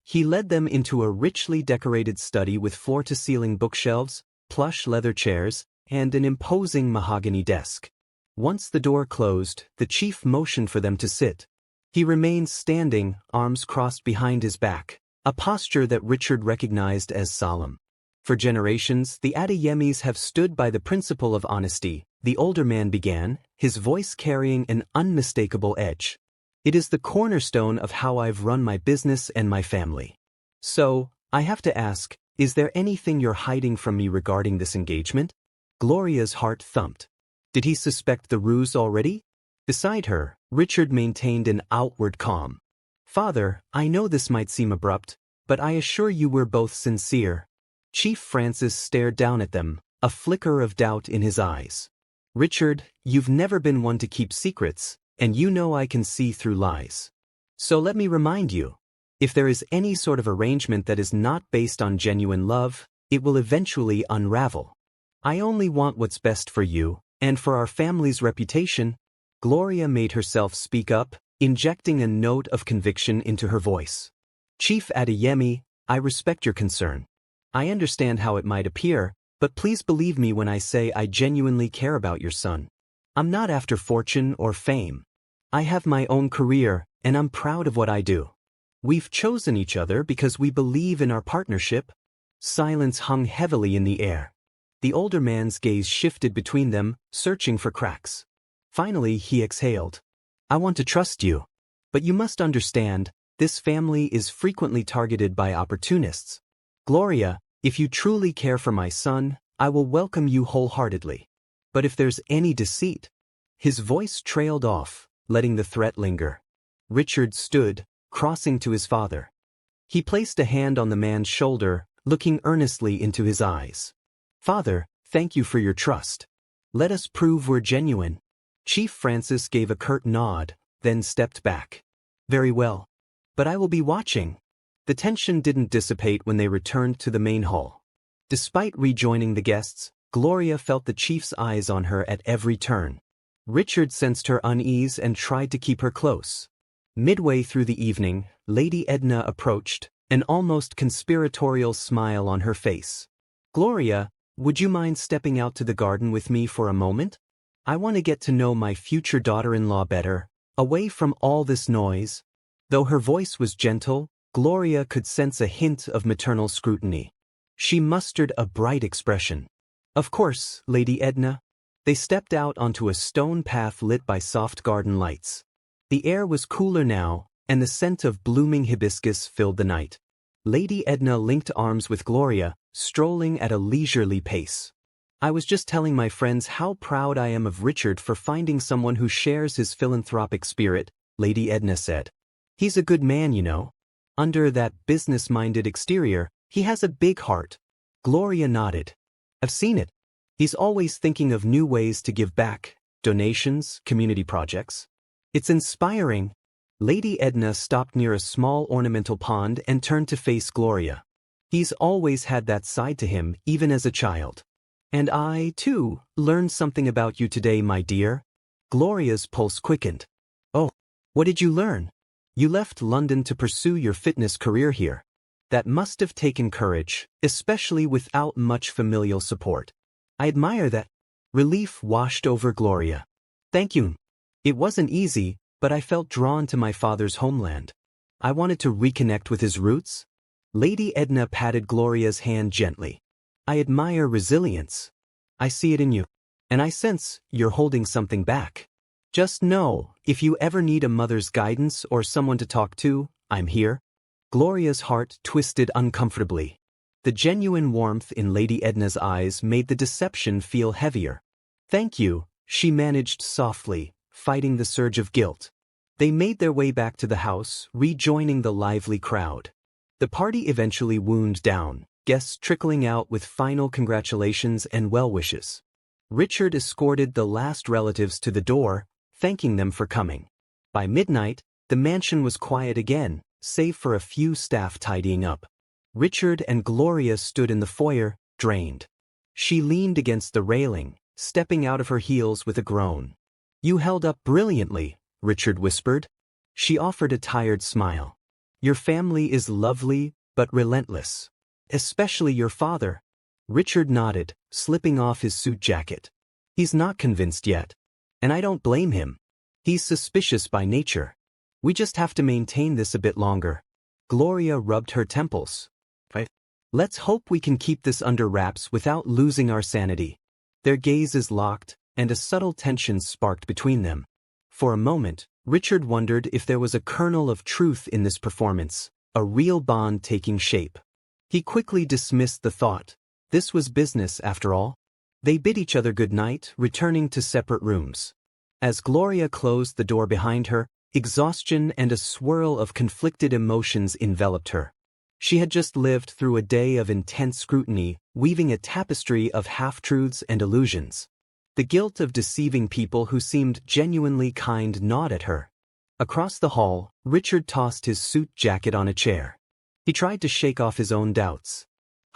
He led them into a richly decorated study with floor-to-ceiling bookshelves, plush leather chairs, and an imposing mahogany desk. Once the door closed, the chief motioned for them to sit. He remained standing, arms crossed behind his back, a posture that Richard recognized as solemn. For generations, the Adeyemis have stood by the principle of honesty, the older man began, his voice carrying an unmistakable edge. "It is the cornerstone of how I've run my business and my family. So, I have to ask, is there anything you're hiding from me regarding this engagement?" Gloria's heart thumped. Did he suspect the ruse already? Beside her, Richard maintained an outward calm. "Father, I know this might seem abrupt, but I assure you we're both sincere." Chief Francis stared down at them, a flicker of doubt in his eyes. "Richard, you've never been one to keep secrets, and you know I can see through lies. So let me remind you, if there is any sort of arrangement that is not based on genuine love, it will eventually unravel. I only want what's best for you, and for our family's reputation." Gloria made herself speak up, injecting a note of conviction into her voice. "Chief Adeyemi, I respect your concern. I understand how it might appear, but please believe me when I say I genuinely care about your son. I'm not after fortune or fame. I have my own career, and I'm proud of what I do. We've chosen each other because we believe in our partnership." Silence hung heavily in the air. The older man's gaze shifted between them, searching for cracks. Finally, he exhaled. "I want to trust you. But you must understand, this family is frequently targeted by opportunists. Gloria, if you truly care for my son, I will welcome you wholeheartedly. But if there's any deceit—" His voice trailed off, letting the threat linger. Richard stood, crossing to his father. He placed a hand on the man's shoulder, looking earnestly into his eyes. "Father, thank you for your trust. Let us prove we're genuine." Chief Francis gave a curt nod, then stepped back. "Very well. But I will be watching." The tension didn't dissipate when they returned to the main hall. Despite rejoining the guests, Gloria felt the chief's eyes on her at every turn. Richard sensed her unease and tried to keep her close. Midway through the evening, Lady Edna approached, an almost conspiratorial smile on her face. "Gloria, would you mind stepping out to the garden with me for a moment? I want to get to know my future daughter-in-law better, away from all this noise." Though her voice was gentle, Gloria could sense a hint of maternal scrutiny. She mustered a bright expression. "Of course, Lady Edna." They stepped out onto a stone path lit by soft garden lights. The air was cooler now, and the scent of blooming hibiscus filled the night. Lady Edna linked arms with Gloria, strolling at a leisurely pace. "I was just telling my friends how proud I am of Richard for finding someone who shares his philanthropic spirit," Lady Edna said. "He's a good man, you know. Under that business-minded exterior, he has a big heart." Gloria nodded. "I've seen it. He's always thinking of new ways to give back, donations, community projects. It's inspiring." Lady Edna stopped near a small ornamental pond and turned to face Gloria. "He's always had that side to him, even as a child. And I, too, learned something about you today, my dear." Gloria's pulse quickened. "Oh, what did you learn? You left London to pursue your fitness career here. That must have taken courage, especially without much familial support. I admire that." Relief washed over Gloria. "Thank you. It wasn't easy, but I felt drawn to my father's homeland. I wanted to reconnect with his roots." Lady Edna patted Gloria's hand gently. "I admire resilience. I see it in you. And I sense you're holding something back. Just know, if you ever need a mother's guidance or someone to talk to, I'm here." Gloria's heart twisted uncomfortably. The genuine warmth in Lady Edna's eyes made the deception feel heavier. "Thank you," she managed softly, fighting the surge of guilt. They made their way back to the house, rejoining the lively crowd. The party eventually wound down, guests trickling out with final congratulations and well wishes. Richard escorted the last relatives to the door, thanking them for coming. By midnight, the mansion was quiet again, save for a few staff tidying up. Richard and Gloria stood in the foyer, drained. She leaned against the railing, stepping out of her heels with a groan. "You held up brilliantly," Richard whispered. She offered a tired smile. "Your family is lovely, but relentless. Especially your father." Richard nodded, slipping off his suit jacket. "He's not convinced yet. And I don't blame him. He's suspicious by nature. We just have to maintain this a bit longer." Gloria rubbed her temples. "Let's hope we can keep this under wraps without losing our sanity." Their gazes locked, and a subtle tension sparked between them. For a moment, Richard wondered if there was a kernel of truth in this performance, a real bond taking shape. He quickly dismissed the thought. This was business, after all. They bid each other good night, returning to separate rooms. As Gloria closed the door behind her, exhaustion and a swirl of conflicted emotions enveloped her. She had just lived through a day of intense scrutiny, weaving a tapestry of half-truths and illusions. The guilt of deceiving people who seemed genuinely kind gnawed at her. Across the hall, Richard tossed his suit jacket on a chair. He tried to shake off his own doubts.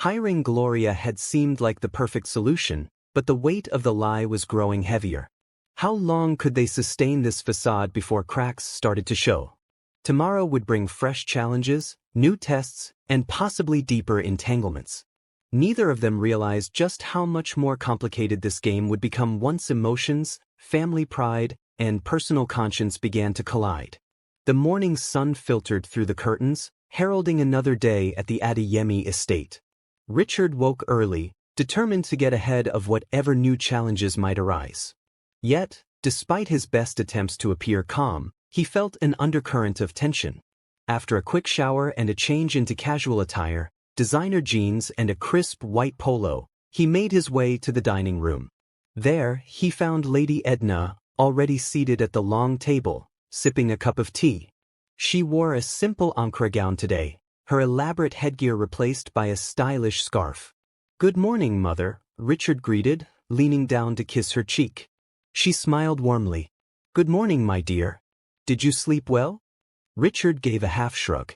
Hiring Gloria had seemed like the perfect solution, but the weight of the lie was growing heavier. How long could they sustain this facade before cracks started to show? Tomorrow would bring fresh challenges, new tests, and possibly deeper entanglements. Neither of them realized just how much more complicated this game would become once emotions, family pride, and personal conscience began to collide. The morning sun filtered through the curtains, heralding another day at the Adeyemi estate. Richard woke early, determined to get ahead of whatever new challenges might arise. Yet, despite his best attempts to appear calm, he felt an undercurrent of tension. After a quick shower and a change into casual attire, designer jeans and a crisp white polo, he made his way to the dining room. There, he found Lady Edna, already seated at the long table, sipping a cup of tea. She wore a simple ankara gown today, her elaborate headgear replaced by a stylish scarf. "Good morning, Mother," Richard greeted, leaning down to kiss her cheek. She smiled warmly. "Good morning, my dear. Did you sleep well?" Richard gave a half-shrug.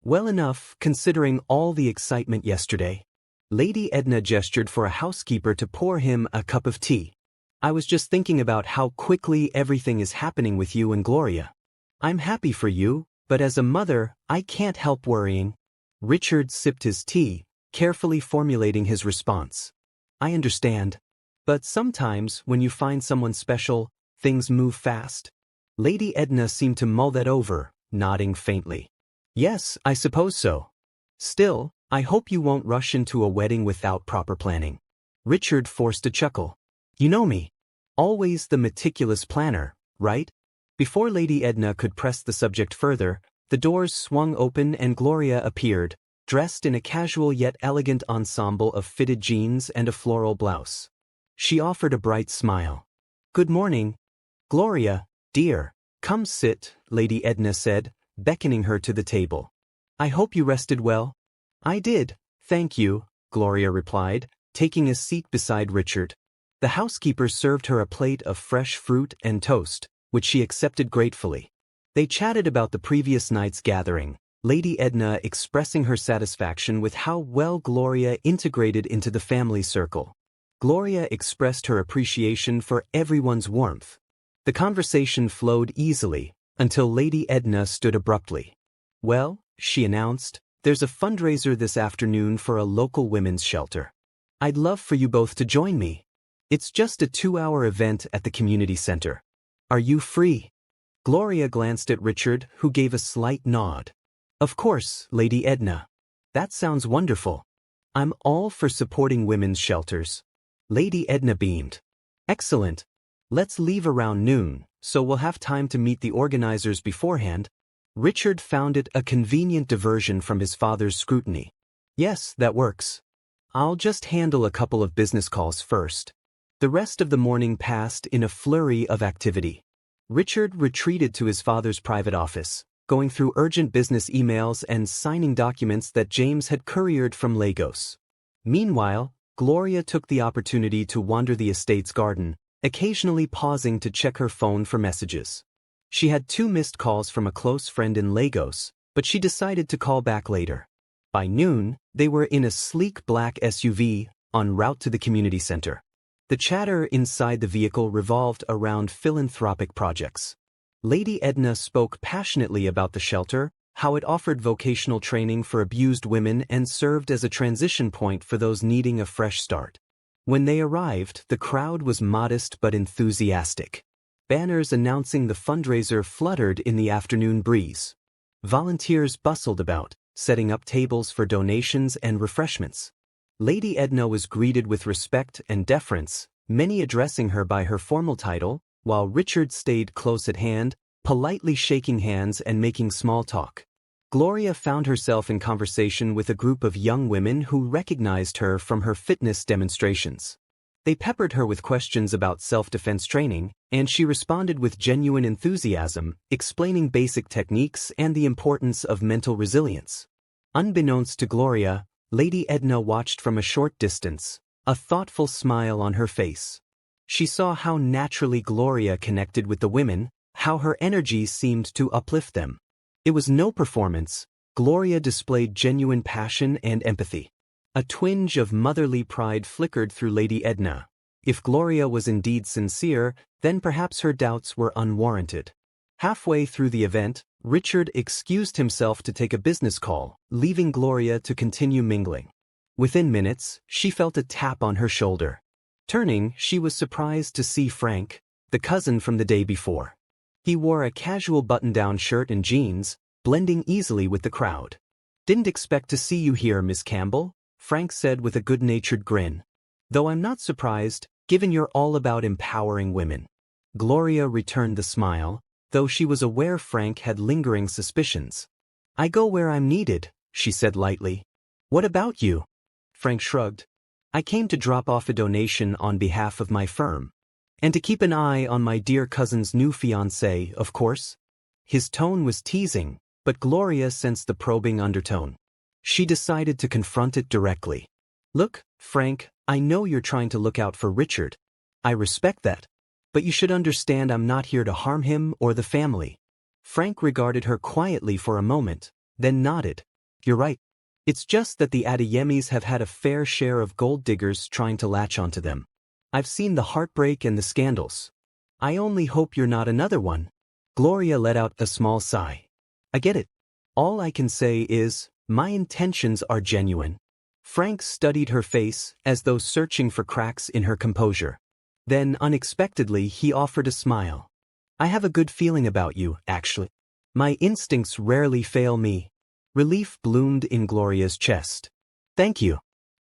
"Well enough, considering all the excitement yesterday." Lady Edna gestured for a housekeeper to pour him a cup of tea. "I was just thinking about how quickly everything is happening with you and Gloria. I'm happy for you, but as a mother, I can't help worrying." Richard sipped his tea, carefully formulating his response. "I understand. But sometimes, when you find someone special, things move fast." Lady Edna seemed to mull that over, nodding faintly. "Yes, I suppose so. Still, I hope you won't rush into a wedding without proper planning." Richard forced a chuckle. "You know me. Always the meticulous planner, right?" Before Lady Edna could press the subject further, the doors swung open and Gloria appeared, dressed in a casual yet elegant ensemble of fitted jeans and a floral blouse. She offered a bright smile. "Good morning. Gloria, dear, come sit," Lady Edna said, beckoning her to the table. "I hope you rested well." "I did, thank you," Gloria replied, taking a seat beside Richard. The housekeeper served her a plate of fresh fruit and toast, which she accepted gratefully. They chatted about the previous night's gathering, Lady Edna expressing her satisfaction with how well Gloria integrated into the family circle. Gloria expressed her appreciation for everyone's warmth. The conversation flowed easily, until Lady Edna stood abruptly. "Well," she announced, "there's a fundraiser this afternoon for a local women's shelter. I'd love for you both to join me. It's just a 2-hour event at the community center. Are you free?" Gloria glanced at Richard, who gave a slight nod. "Of course, Lady Edna. That sounds wonderful. I'm all for supporting women's shelters." Lady Edna beamed. "Excellent. Let's leave around noon, so we'll have time to meet the organizers beforehand." Richard found it a convenient diversion from his father's scrutiny. "Yes, that works. I'll just handle a couple of business calls first." The rest of the morning passed in a flurry of activity. Richard retreated to his father's private office, going through urgent business emails and signing documents that James had couriered from Lagos. Meanwhile, Gloria took the opportunity to wander the estate's garden, occasionally pausing to check her phone for messages. She had 2 missed calls from a close friend in Lagos, but she decided to call back later. By noon, they were in a sleek black SUV, en route to the community center. The chatter inside the vehicle revolved around philanthropic projects. Lady Edna spoke passionately about the shelter, how it offered vocational training for abused women and served as a transition point for those needing a fresh start. When they arrived, the crowd was modest but enthusiastic. Banners announcing the fundraiser fluttered in the afternoon breeze. Volunteers bustled about, setting up tables for donations and refreshments. Lady Edna was greeted with respect and deference, many addressing her by her formal title, while Richard stayed close at hand, politely shaking hands and making small talk. Gloria found herself in conversation with a group of young women who recognized her from her fitness demonstrations. They peppered her with questions about self-defense training, and she responded with genuine enthusiasm, explaining basic techniques and the importance of mental resilience. Unbeknownst to Gloria, Lady Edna watched from a short distance, a thoughtful smile on her face. She saw how naturally Gloria connected with the women, how her energy seemed to uplift them. It was no performance. Gloria displayed genuine passion and empathy. A twinge of motherly pride flickered through Lady Edna. If Gloria was indeed sincere, then perhaps her doubts were unwarranted. Halfway through the event, Richard excused himself to take a business call, leaving Gloria to continue mingling. Within minutes, she felt a tap on her shoulder. Turning, she was surprised to see Frank, the cousin from the day before. He wore a casual button-down shirt and jeans, blending easily with the crowd. "Didn't expect to see you here, Miss Campbell," Frank said with a good-natured grin. "Though I'm not surprised, given you're all about empowering women." Gloria returned the smile, though she was aware Frank had lingering suspicions. "I go where I'm needed," she said lightly. "What about you?" Frank shrugged. "I came to drop off a donation on behalf of my firm. And to keep an eye on my dear cousin's new fiancée, of course." His tone was teasing, but Gloria sensed the probing undertone. She decided to confront it directly. "Look, Frank, I know you're trying to look out for Richard. I respect that. But you should understand I'm not here to harm him or the family." Frank regarded her quietly for a moment, then nodded. "You're right. It's just that the Adeyemis have had a fair share of gold diggers trying to latch onto them. I've seen the heartbreak and the scandals. I only hope you're not another one." Gloria let out a small sigh. "I get it. All I can say is, my intentions are genuine." Frank studied her face, as though searching for cracks in her composure. Then, unexpectedly, he offered a smile. "I have a good feeling about you, actually. My instincts rarely fail me." Relief bloomed in Gloria's chest. "Thank you.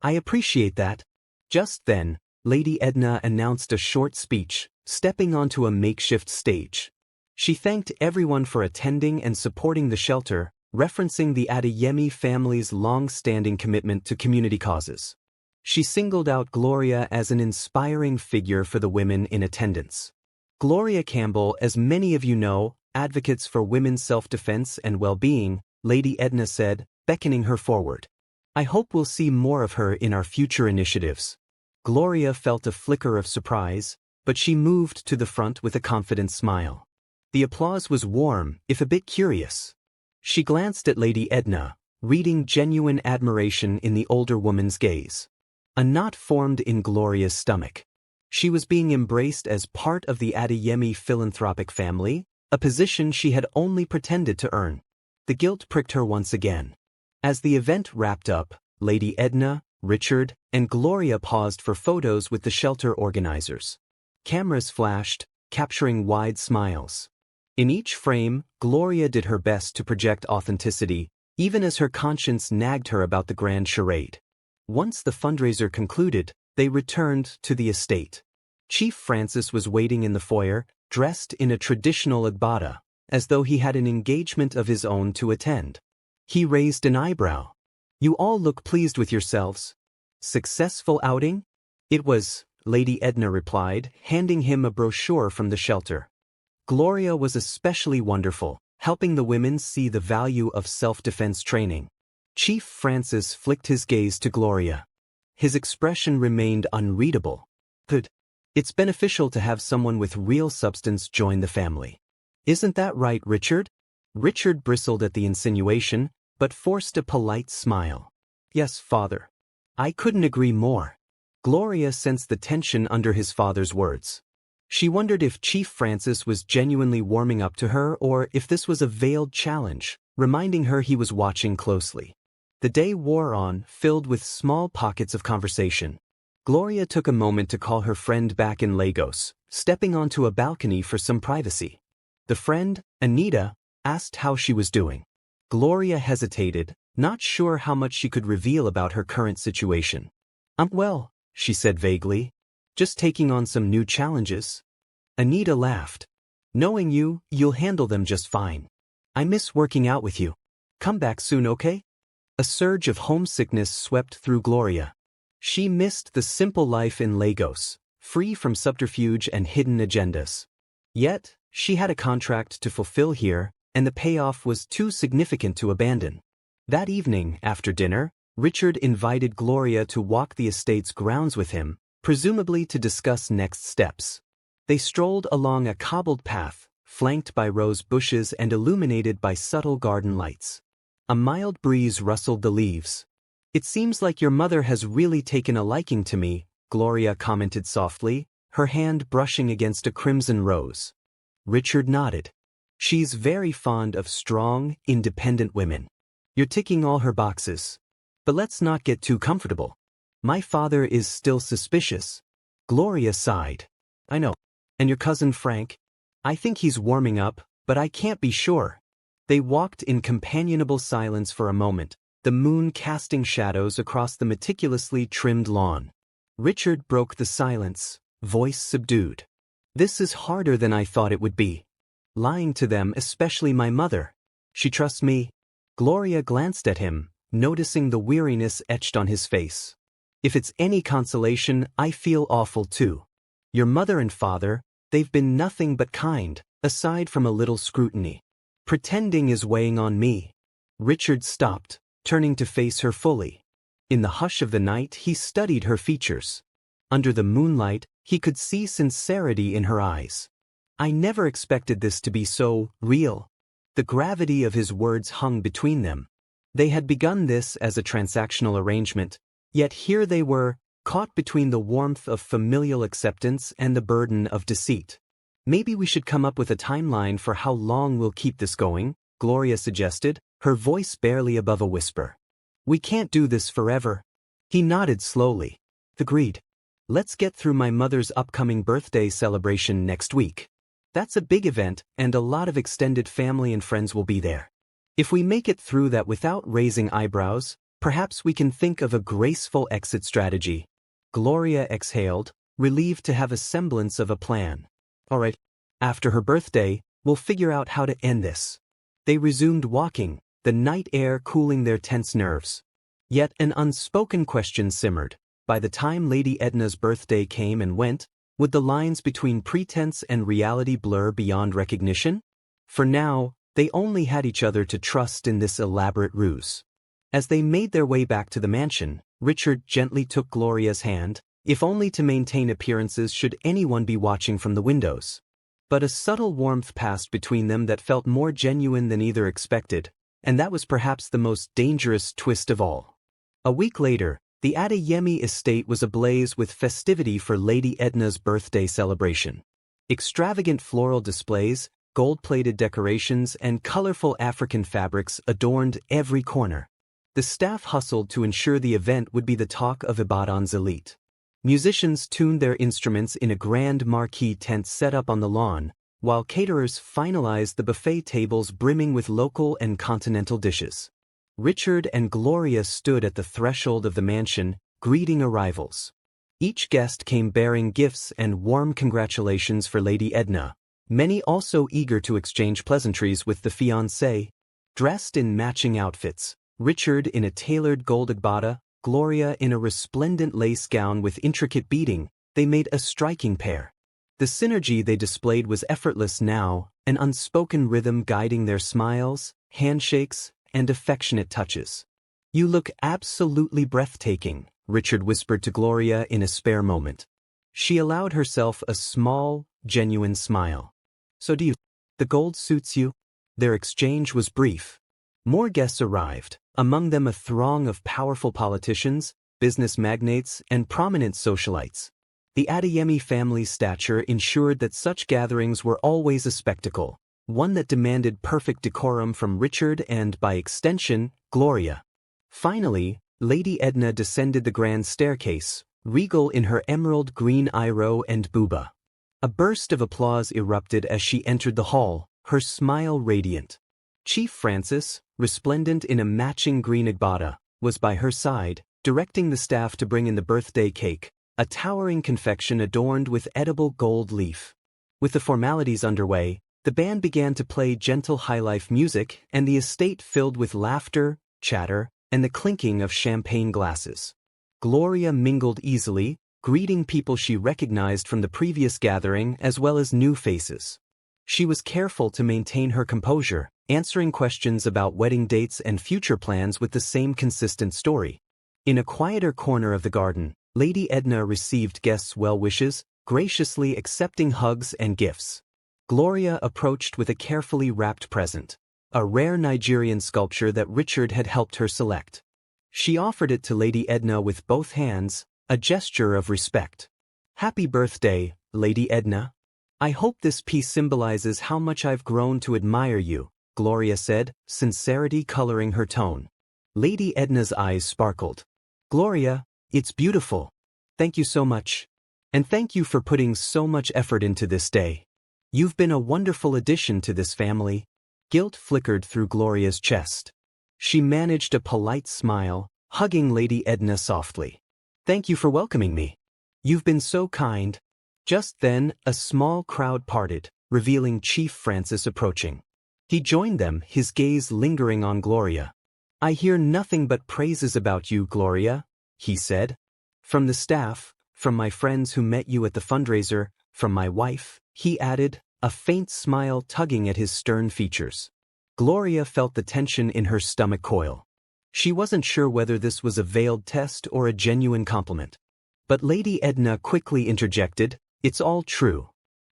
I appreciate that." Just then, Lady Edna announced a short speech, stepping onto a makeshift stage. She thanked everyone for attending and supporting the shelter, referencing the Adeyemi family's long-standing commitment to community causes. She singled out Gloria as an inspiring figure for the women in attendance. Gloria Campbell, as many of you know, advocates for women's self-defense and well-being, Lady Edna said, beckoning her forward. "I hope we'll see more of her in our future initiatives." Gloria felt a flicker of surprise, but she moved to the front with a confident smile. The applause was warm, if a bit curious. She glanced at Lady Edna, reading genuine admiration in the older woman's gaze. A knot formed in Gloria's stomach. She was being embraced as part of the Adeyemi philanthropic family, a position she had only pretended to earn. The guilt pricked her once again. As the event wrapped up, Lady Edna, Richard, and Gloria paused for photos with the shelter organizers. Cameras flashed, capturing wide smiles. In each frame, Gloria did her best to project authenticity, even as her conscience nagged her about the grand charade. Once the fundraiser concluded, they returned to the estate. Chief Francis was waiting in the foyer, dressed in a traditional agbada, as though he had an engagement of his own to attend. He raised an eyebrow. "You all look pleased with yourselves. Successful outing?" "It was," Lady Edna replied, handing him a brochure from the shelter. Gloria was especially wonderful, helping the women see the value of self-defense training. Chief Francis flicked his gaze to Gloria. His expression remained unreadable. Good. It's beneficial to have someone with real substance join the family. Isn't that right, Richard? Richard bristled at the insinuation, but forced a polite smile. Yes, father. I couldn't agree more. Gloria sensed the tension under his father's words. She wondered if Chief Francis was genuinely warming up to her or if this was a veiled challenge, reminding her he was watching closely. The day wore on, filled with small pockets of conversation. Gloria took a moment to call her friend back in Lagos, stepping onto a balcony for some privacy. The friend, Anita, asked how she was doing. Gloria hesitated, not sure how much she could reveal about her current situation. "I'm well," she said vaguely. "Just taking on some new challenges." Anita laughed. "Knowing you, you'll handle them just fine. I miss working out with you. Come back soon, okay?" A surge of homesickness swept through Gloria. She missed the simple life in Lagos, free from subterfuge and hidden agendas. Yet, she had a contract to fulfill here, and the payoff was too significant to abandon. That evening, after dinner, Richard invited Gloria to walk the estate's grounds with him, presumably to discuss next steps. They strolled along a cobbled path, flanked by rose bushes and illuminated by subtle garden lights. A mild breeze rustled the leaves. "It seems like your mother has really taken a liking to me," Gloria commented softly, her hand brushing against a crimson rose. Richard nodded. "She's very fond of strong, independent women. You're ticking all her boxes. But let's not get too comfortable. My father is still suspicious." Gloria sighed. "I know. And your cousin Frank? I think he's warming up, but I can't be sure." They walked in companionable silence for a moment, the moon casting shadows across the meticulously trimmed lawn. Richard broke the silence, voice subdued. "This is harder than I thought it would be. Lying to them, especially my mother. She trusts me." Gloria glanced at him, noticing the weariness etched on his face. "If it's any consolation, I feel awful too. Your mother and father, they've been nothing but kind, aside from a little scrutiny. Pretending is weighing on me." Richard stopped, turning to face her fully. In the hush of the night, he studied her features. Under the moonlight, he could see sincerity in her eyes. "I never expected this to be so real." The gravity of his words hung between them. They had begun this as a transactional arrangement, yet here they were, caught between the warmth of familial acceptance and the burden of deceit. "Maybe we should come up with a timeline for how long we'll keep this going," Gloria suggested, her voice barely above a whisper. "We can't do this forever." He nodded slowly. "Agreed. Let's get through my mother's upcoming birthday celebration next week. That's a big event, and a lot of extended family and friends will be there. If we make it through that without raising eyebrows, perhaps we can think of a graceful exit strategy." Gloria exhaled, relieved to have a semblance of a plan. "All right. After her birthday, we'll figure out how to end this." They resumed walking, the night air cooling their tense nerves. Yet an unspoken question simmered. By the time Lady Edna's birthday came and went, would the lines between pretense and reality blur beyond recognition? For now, they only had each other to trust in this elaborate ruse. As they made their way back to the mansion, Richard gently took Gloria's hand, if only to maintain appearances should anyone be watching from the windows. But a subtle warmth passed between them that felt more genuine than either expected, and that was perhaps the most dangerous twist of all. A week later, the Adeyemi estate was ablaze with festivity for Lady Edna's birthday celebration. Extravagant floral displays, gold-plated decorations, and colorful African fabrics adorned every corner. The staff hustled to ensure the event would be the talk of Ibadan's elite. Musicians tuned their instruments in a grand marquee tent set up on the lawn, while caterers finalized the buffet tables brimming with local and continental dishes. Richard and Gloria stood at the threshold of the mansion, greeting arrivals. Each guest came bearing gifts and warm congratulations for Lady Edna, many also eager to exchange pleasantries with the fiancée. Dressed in matching outfits, Richard in a tailored gold agbada, Gloria in a resplendent lace gown with intricate beading, they made a striking pair. The synergy they displayed was effortless now, an unspoken rhythm guiding their smiles, handshakes, and affectionate touches. "You look absolutely breathtaking," Richard whispered to Gloria in a spare moment. She allowed herself a small, genuine smile. "So do you? The gold suits you?" Their exchange was brief. More guests arrived, among them a throng of powerful politicians, business magnates, and prominent socialites. The Adeyemi family's stature ensured that such gatherings were always a spectacle, one that demanded perfect decorum from Richard and, by extension, Gloria. Finally, Lady Edna descended the grand staircase, regal in her emerald green iro and buba. A burst of applause erupted as she entered the hall, her smile radiant. Chief Francis, resplendent in a matching green agbada, was by her side, directing the staff to bring in the birthday cake, a towering confection adorned with edible gold leaf. With the formalities underway, the band began to play gentle highlife music and the estate filled with laughter, chatter, and the clinking of champagne glasses. Gloria mingled easily, greeting people she recognized from the previous gathering as well as new faces. She was careful to maintain her composure, answering questions about wedding dates and future plans with the same consistent story. In a quieter corner of the garden, Lady Edna received guests' well wishes, graciously accepting hugs and gifts. Gloria approached with a carefully wrapped present, a rare Nigerian sculpture that Richard had helped her select. She offered it to Lady Edna with both hands, a gesture of respect. "Happy birthday, Lady Edna. I hope this piece symbolizes how much I've grown to admire you," Gloria said, sincerity coloring her tone. Lady Edna's eyes sparkled. "Gloria, it's beautiful. Thank you so much. And thank you for putting so much effort into this day. You've been a wonderful addition to this family." Guilt flickered through Gloria's chest. She managed a polite smile, hugging Lady Edna softly. "Thank you for welcoming me. You've been so kind." Just then, a small crowd parted, revealing Chief Francis approaching. He joined them, his gaze lingering on Gloria. "I hear nothing but praises about you, Gloria," he said. "From the staff, from my friends who met you at the fundraiser, from my wife," he added, a faint smile tugging at his stern features. Gloria felt the tension in her stomach coil. She wasn't sure whether this was a veiled test or a genuine compliment. But Lady Edna quickly interjected, "It's all true.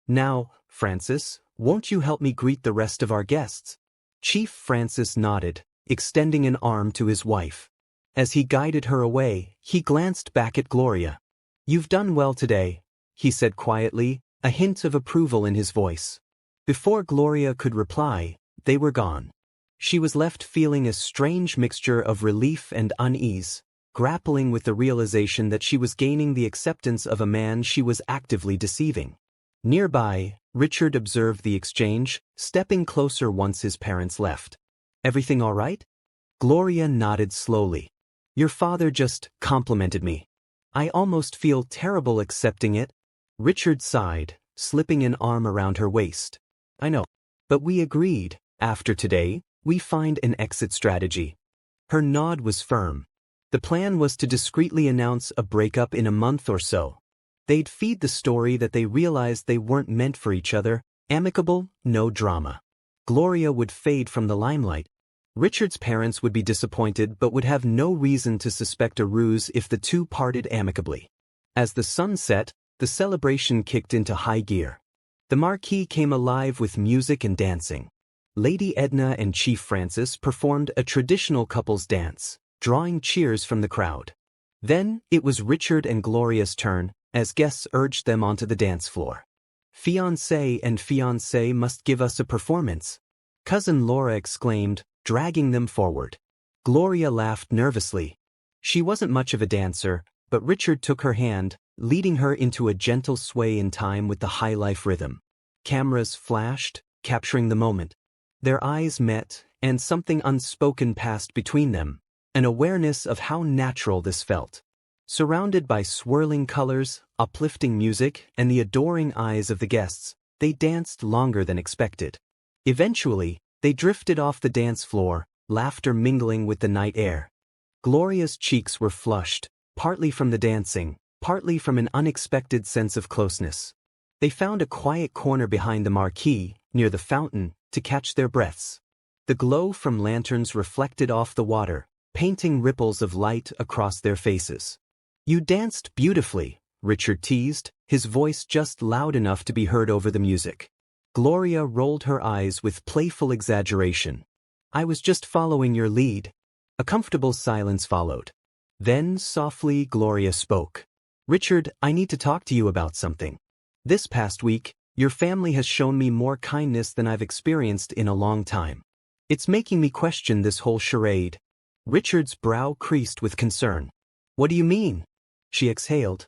Now, Francis, won't you help me greet the rest of our guests?" Chief Francis nodded, extending an arm to his wife. As he guided her away, he glanced back at Gloria. "You've done well today," he said quietly, a hint of approval in his voice. Before Gloria could reply, they were gone. She was left feeling a strange mixture of relief and unease, grappling with the realization that she was gaining the acceptance of a man she was actively deceiving. Nearby, Richard observed the exchange, stepping closer once his parents left. "Everything all right?" Gloria nodded slowly. "Your father just complimented me. I almost feel terrible accepting it." Richard sighed, slipping an arm around her waist. "I know. But we agreed, after today, we find an exit strategy." Her nod was firm. The plan was to discreetly announce a breakup in a month or so. They'd feed the story that they realized they weren't meant for each other, amicable, no drama. Gloria would fade from the limelight. Richard's parents would be disappointed but would have no reason to suspect a ruse if the two parted amicably. As the sun set, the celebration kicked into high gear. The marquee came alive with music and dancing. Lady Edna and Chief Francis performed a traditional couple's dance, drawing cheers from the crowd. Then, it was Richard and Gloria's turn, as guests urged them onto the dance floor. "Fiancé and fiancée must give us a performance," Cousin Laura exclaimed, dragging them forward. Gloria laughed nervously. She wasn't much of a dancer, but Richard took her hand, leading her into a gentle sway in time with the high-life rhythm. Cameras flashed, capturing the moment. Their eyes met, and something unspoken passed between them, an awareness of how natural this felt. Surrounded by swirling colors, uplifting music, and the adoring eyes of the guests, they danced longer than expected. Eventually, they drifted off the dance floor, laughter mingling with the night air. Gloria's cheeks were flushed, partly from the dancing, partly from an unexpected sense of closeness. They found a quiet corner behind the marquee, near the fountain, to catch their breaths. The glow from lanterns reflected off the water, painting ripples of light across their faces. "You danced beautifully," Richard teased, his voice just loud enough to be heard over the music. Gloria rolled her eyes with playful exaggeration. "I was just following your lead." A comfortable silence followed. Then, softly, Gloria spoke. "Richard, I need to talk to you about something. This past week, your family has shown me more kindness than I've experienced in a long time. It's making me question this whole charade." Richard's brow creased with concern. "What do you mean?" She exhaled.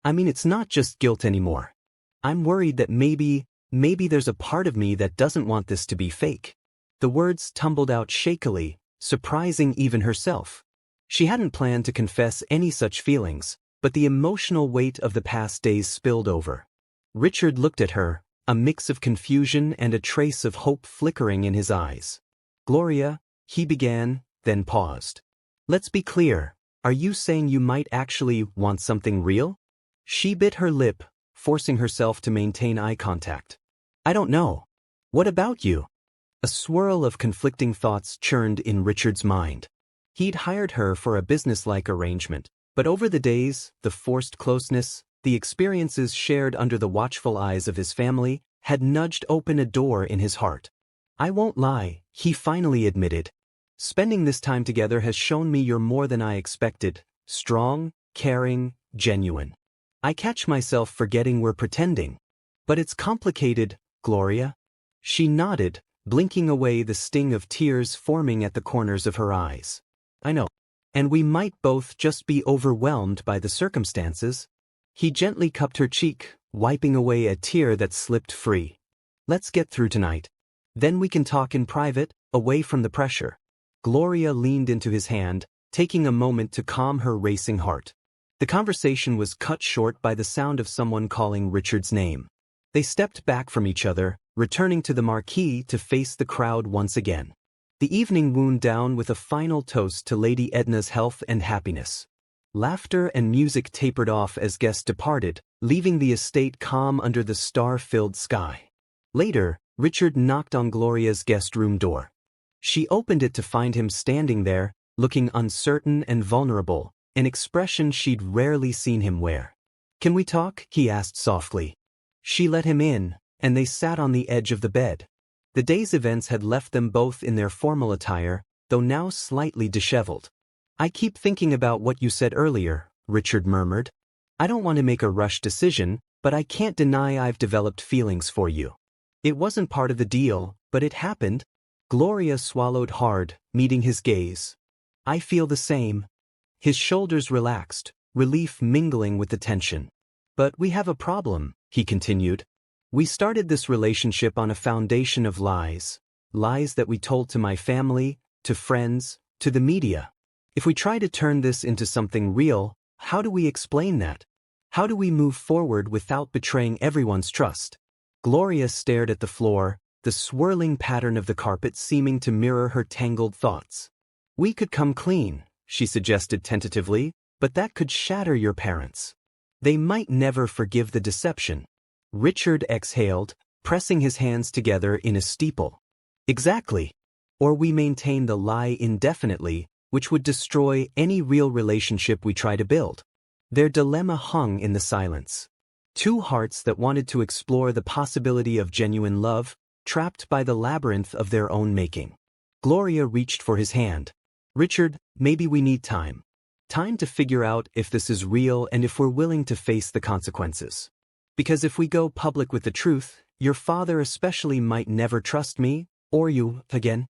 "I mean, it's not just guilt anymore. I'm worried that maybe there's a part of me that doesn't want this to be fake." The words tumbled out shakily, surprising even herself. She hadn't planned to confess any such feelings, but the emotional weight of the past days spilled over. Richard looked at her, a mix of confusion and a trace of hope flickering in his eyes. "Gloria," he began, then paused. "Let's be clear, are you saying you might actually want something real?" She bit her lip, forcing herself to maintain eye contact. "I don't know. What about you?" A swirl of conflicting thoughts churned in Richard's mind. He'd hired her for a business-like arrangement, but over the days, the forced closeness, the experiences shared under the watchful eyes of his family, had nudged open a door in his heart. "I won't lie," he finally admitted. "Spending this time together has shown me you're more than I expected, strong, caring, genuine. I catch myself forgetting we're pretending. But it's complicated, Gloria." She nodded, blinking away the sting of tears forming at the corners of her eyes. "I know. And we might both just be overwhelmed by the circumstances." He gently cupped her cheek, wiping away a tear that slipped free. "Let's get through tonight. Then we can talk in private, away from the pressure." Gloria leaned into his hand, taking a moment to calm her racing heart. The conversation was cut short by the sound of someone calling Richard's name. They stepped back from each other, returning to the marquee to face the crowd once again. The evening wound down with a final toast to Lady Edna's health and happiness. Laughter and music tapered off as guests departed, leaving the estate calm under the star-filled sky. Later, Richard knocked on Gloria's guest room door. She opened it to find him standing there, looking uncertain and vulnerable, an expression she'd rarely seen him wear. "Can we talk?" he asked softly. She let him in, and they sat on the edge of the bed. The day's events had left them both in their formal attire, though now slightly disheveled. "I keep thinking about what you said earlier," Richard murmured. "I don't want to make a rushed decision, but I can't deny I've developed feelings for you. It wasn't part of the deal, but it happened." Gloria swallowed hard, meeting his gaze. "I feel the same." His shoulders relaxed, relief mingling with the tension. "But we have a problem," he continued. "We started this relationship on a foundation of lies. Lies that we told to my family, to friends, to the media. If we try to turn this into something real, how do we explain that? How do we move forward without betraying everyone's trust?" Gloria stared at the floor, the swirling pattern of the carpet seeming to mirror her tangled thoughts. "We could come clean," she suggested tentatively, "but that could shatter your parents. They might never forgive the deception." Richard exhaled, pressing his hands together in a steeple. "Exactly. Or we maintain the lie indefinitely, which would destroy any real relationship we try to build." Their dilemma hung in the silence. Two hearts that wanted to explore the possibility of genuine love, trapped by the labyrinth of their own making. Gloria reached for his hand. "Richard, maybe we need time. Time to figure out if this is real and if we're willing to face the consequences. Because if we go public with the truth, your father especially might never trust me, or you, again."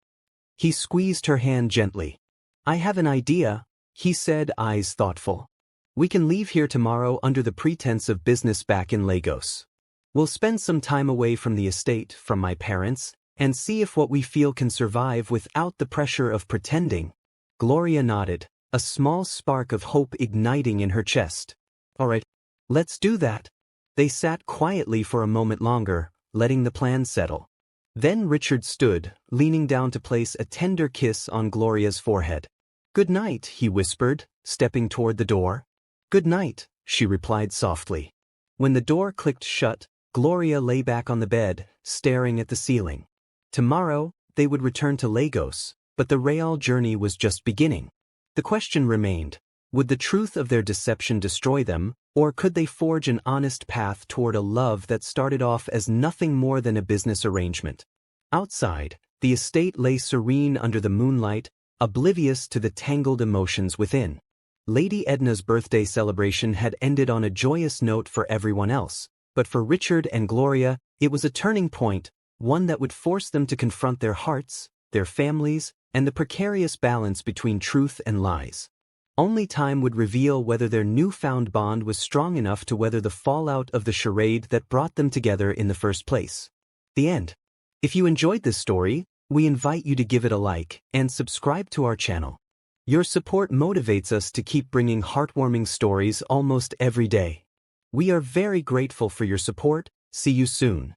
He squeezed her hand gently. "I have an idea," he said, eyes thoughtful. "We can leave here tomorrow under the pretense of business back in Lagos. We'll spend some time away from the estate, from my parents, and see if what we feel can survive without the pressure of pretending." Gloria nodded, a small spark of hope igniting in her chest. "All right, let's do that." They sat quietly for a moment longer, letting the plan settle. Then Richard stood, leaning down to place a tender kiss on Gloria's forehead. "Good night," he whispered, stepping toward the door. "Good night," she replied softly. When the door clicked shut, Gloria lay back on the bed, staring at the ceiling. Tomorrow, they would return to Lagos, but the real journey was just beginning. The question remained, would the truth of their deception destroy them, or could they forge an honest path toward a love that started off as nothing more than a business arrangement? Outside, the estate lay serene under the moonlight, oblivious to the tangled emotions within. Lady Edna's birthday celebration had ended on a joyous note for everyone else, but for Richard and Gloria, it was a turning point, one that would force them to confront their hearts, their families, and the precarious balance between truth and lies. Only time would reveal whether their newfound bond was strong enough to weather the fallout of the charade that brought them together in the first place. The end. If you enjoyed this story, we invite you to give it a like and subscribe to our channel. Your support motivates us to keep bringing heartwarming stories almost every day. We are very grateful for your support. See you soon.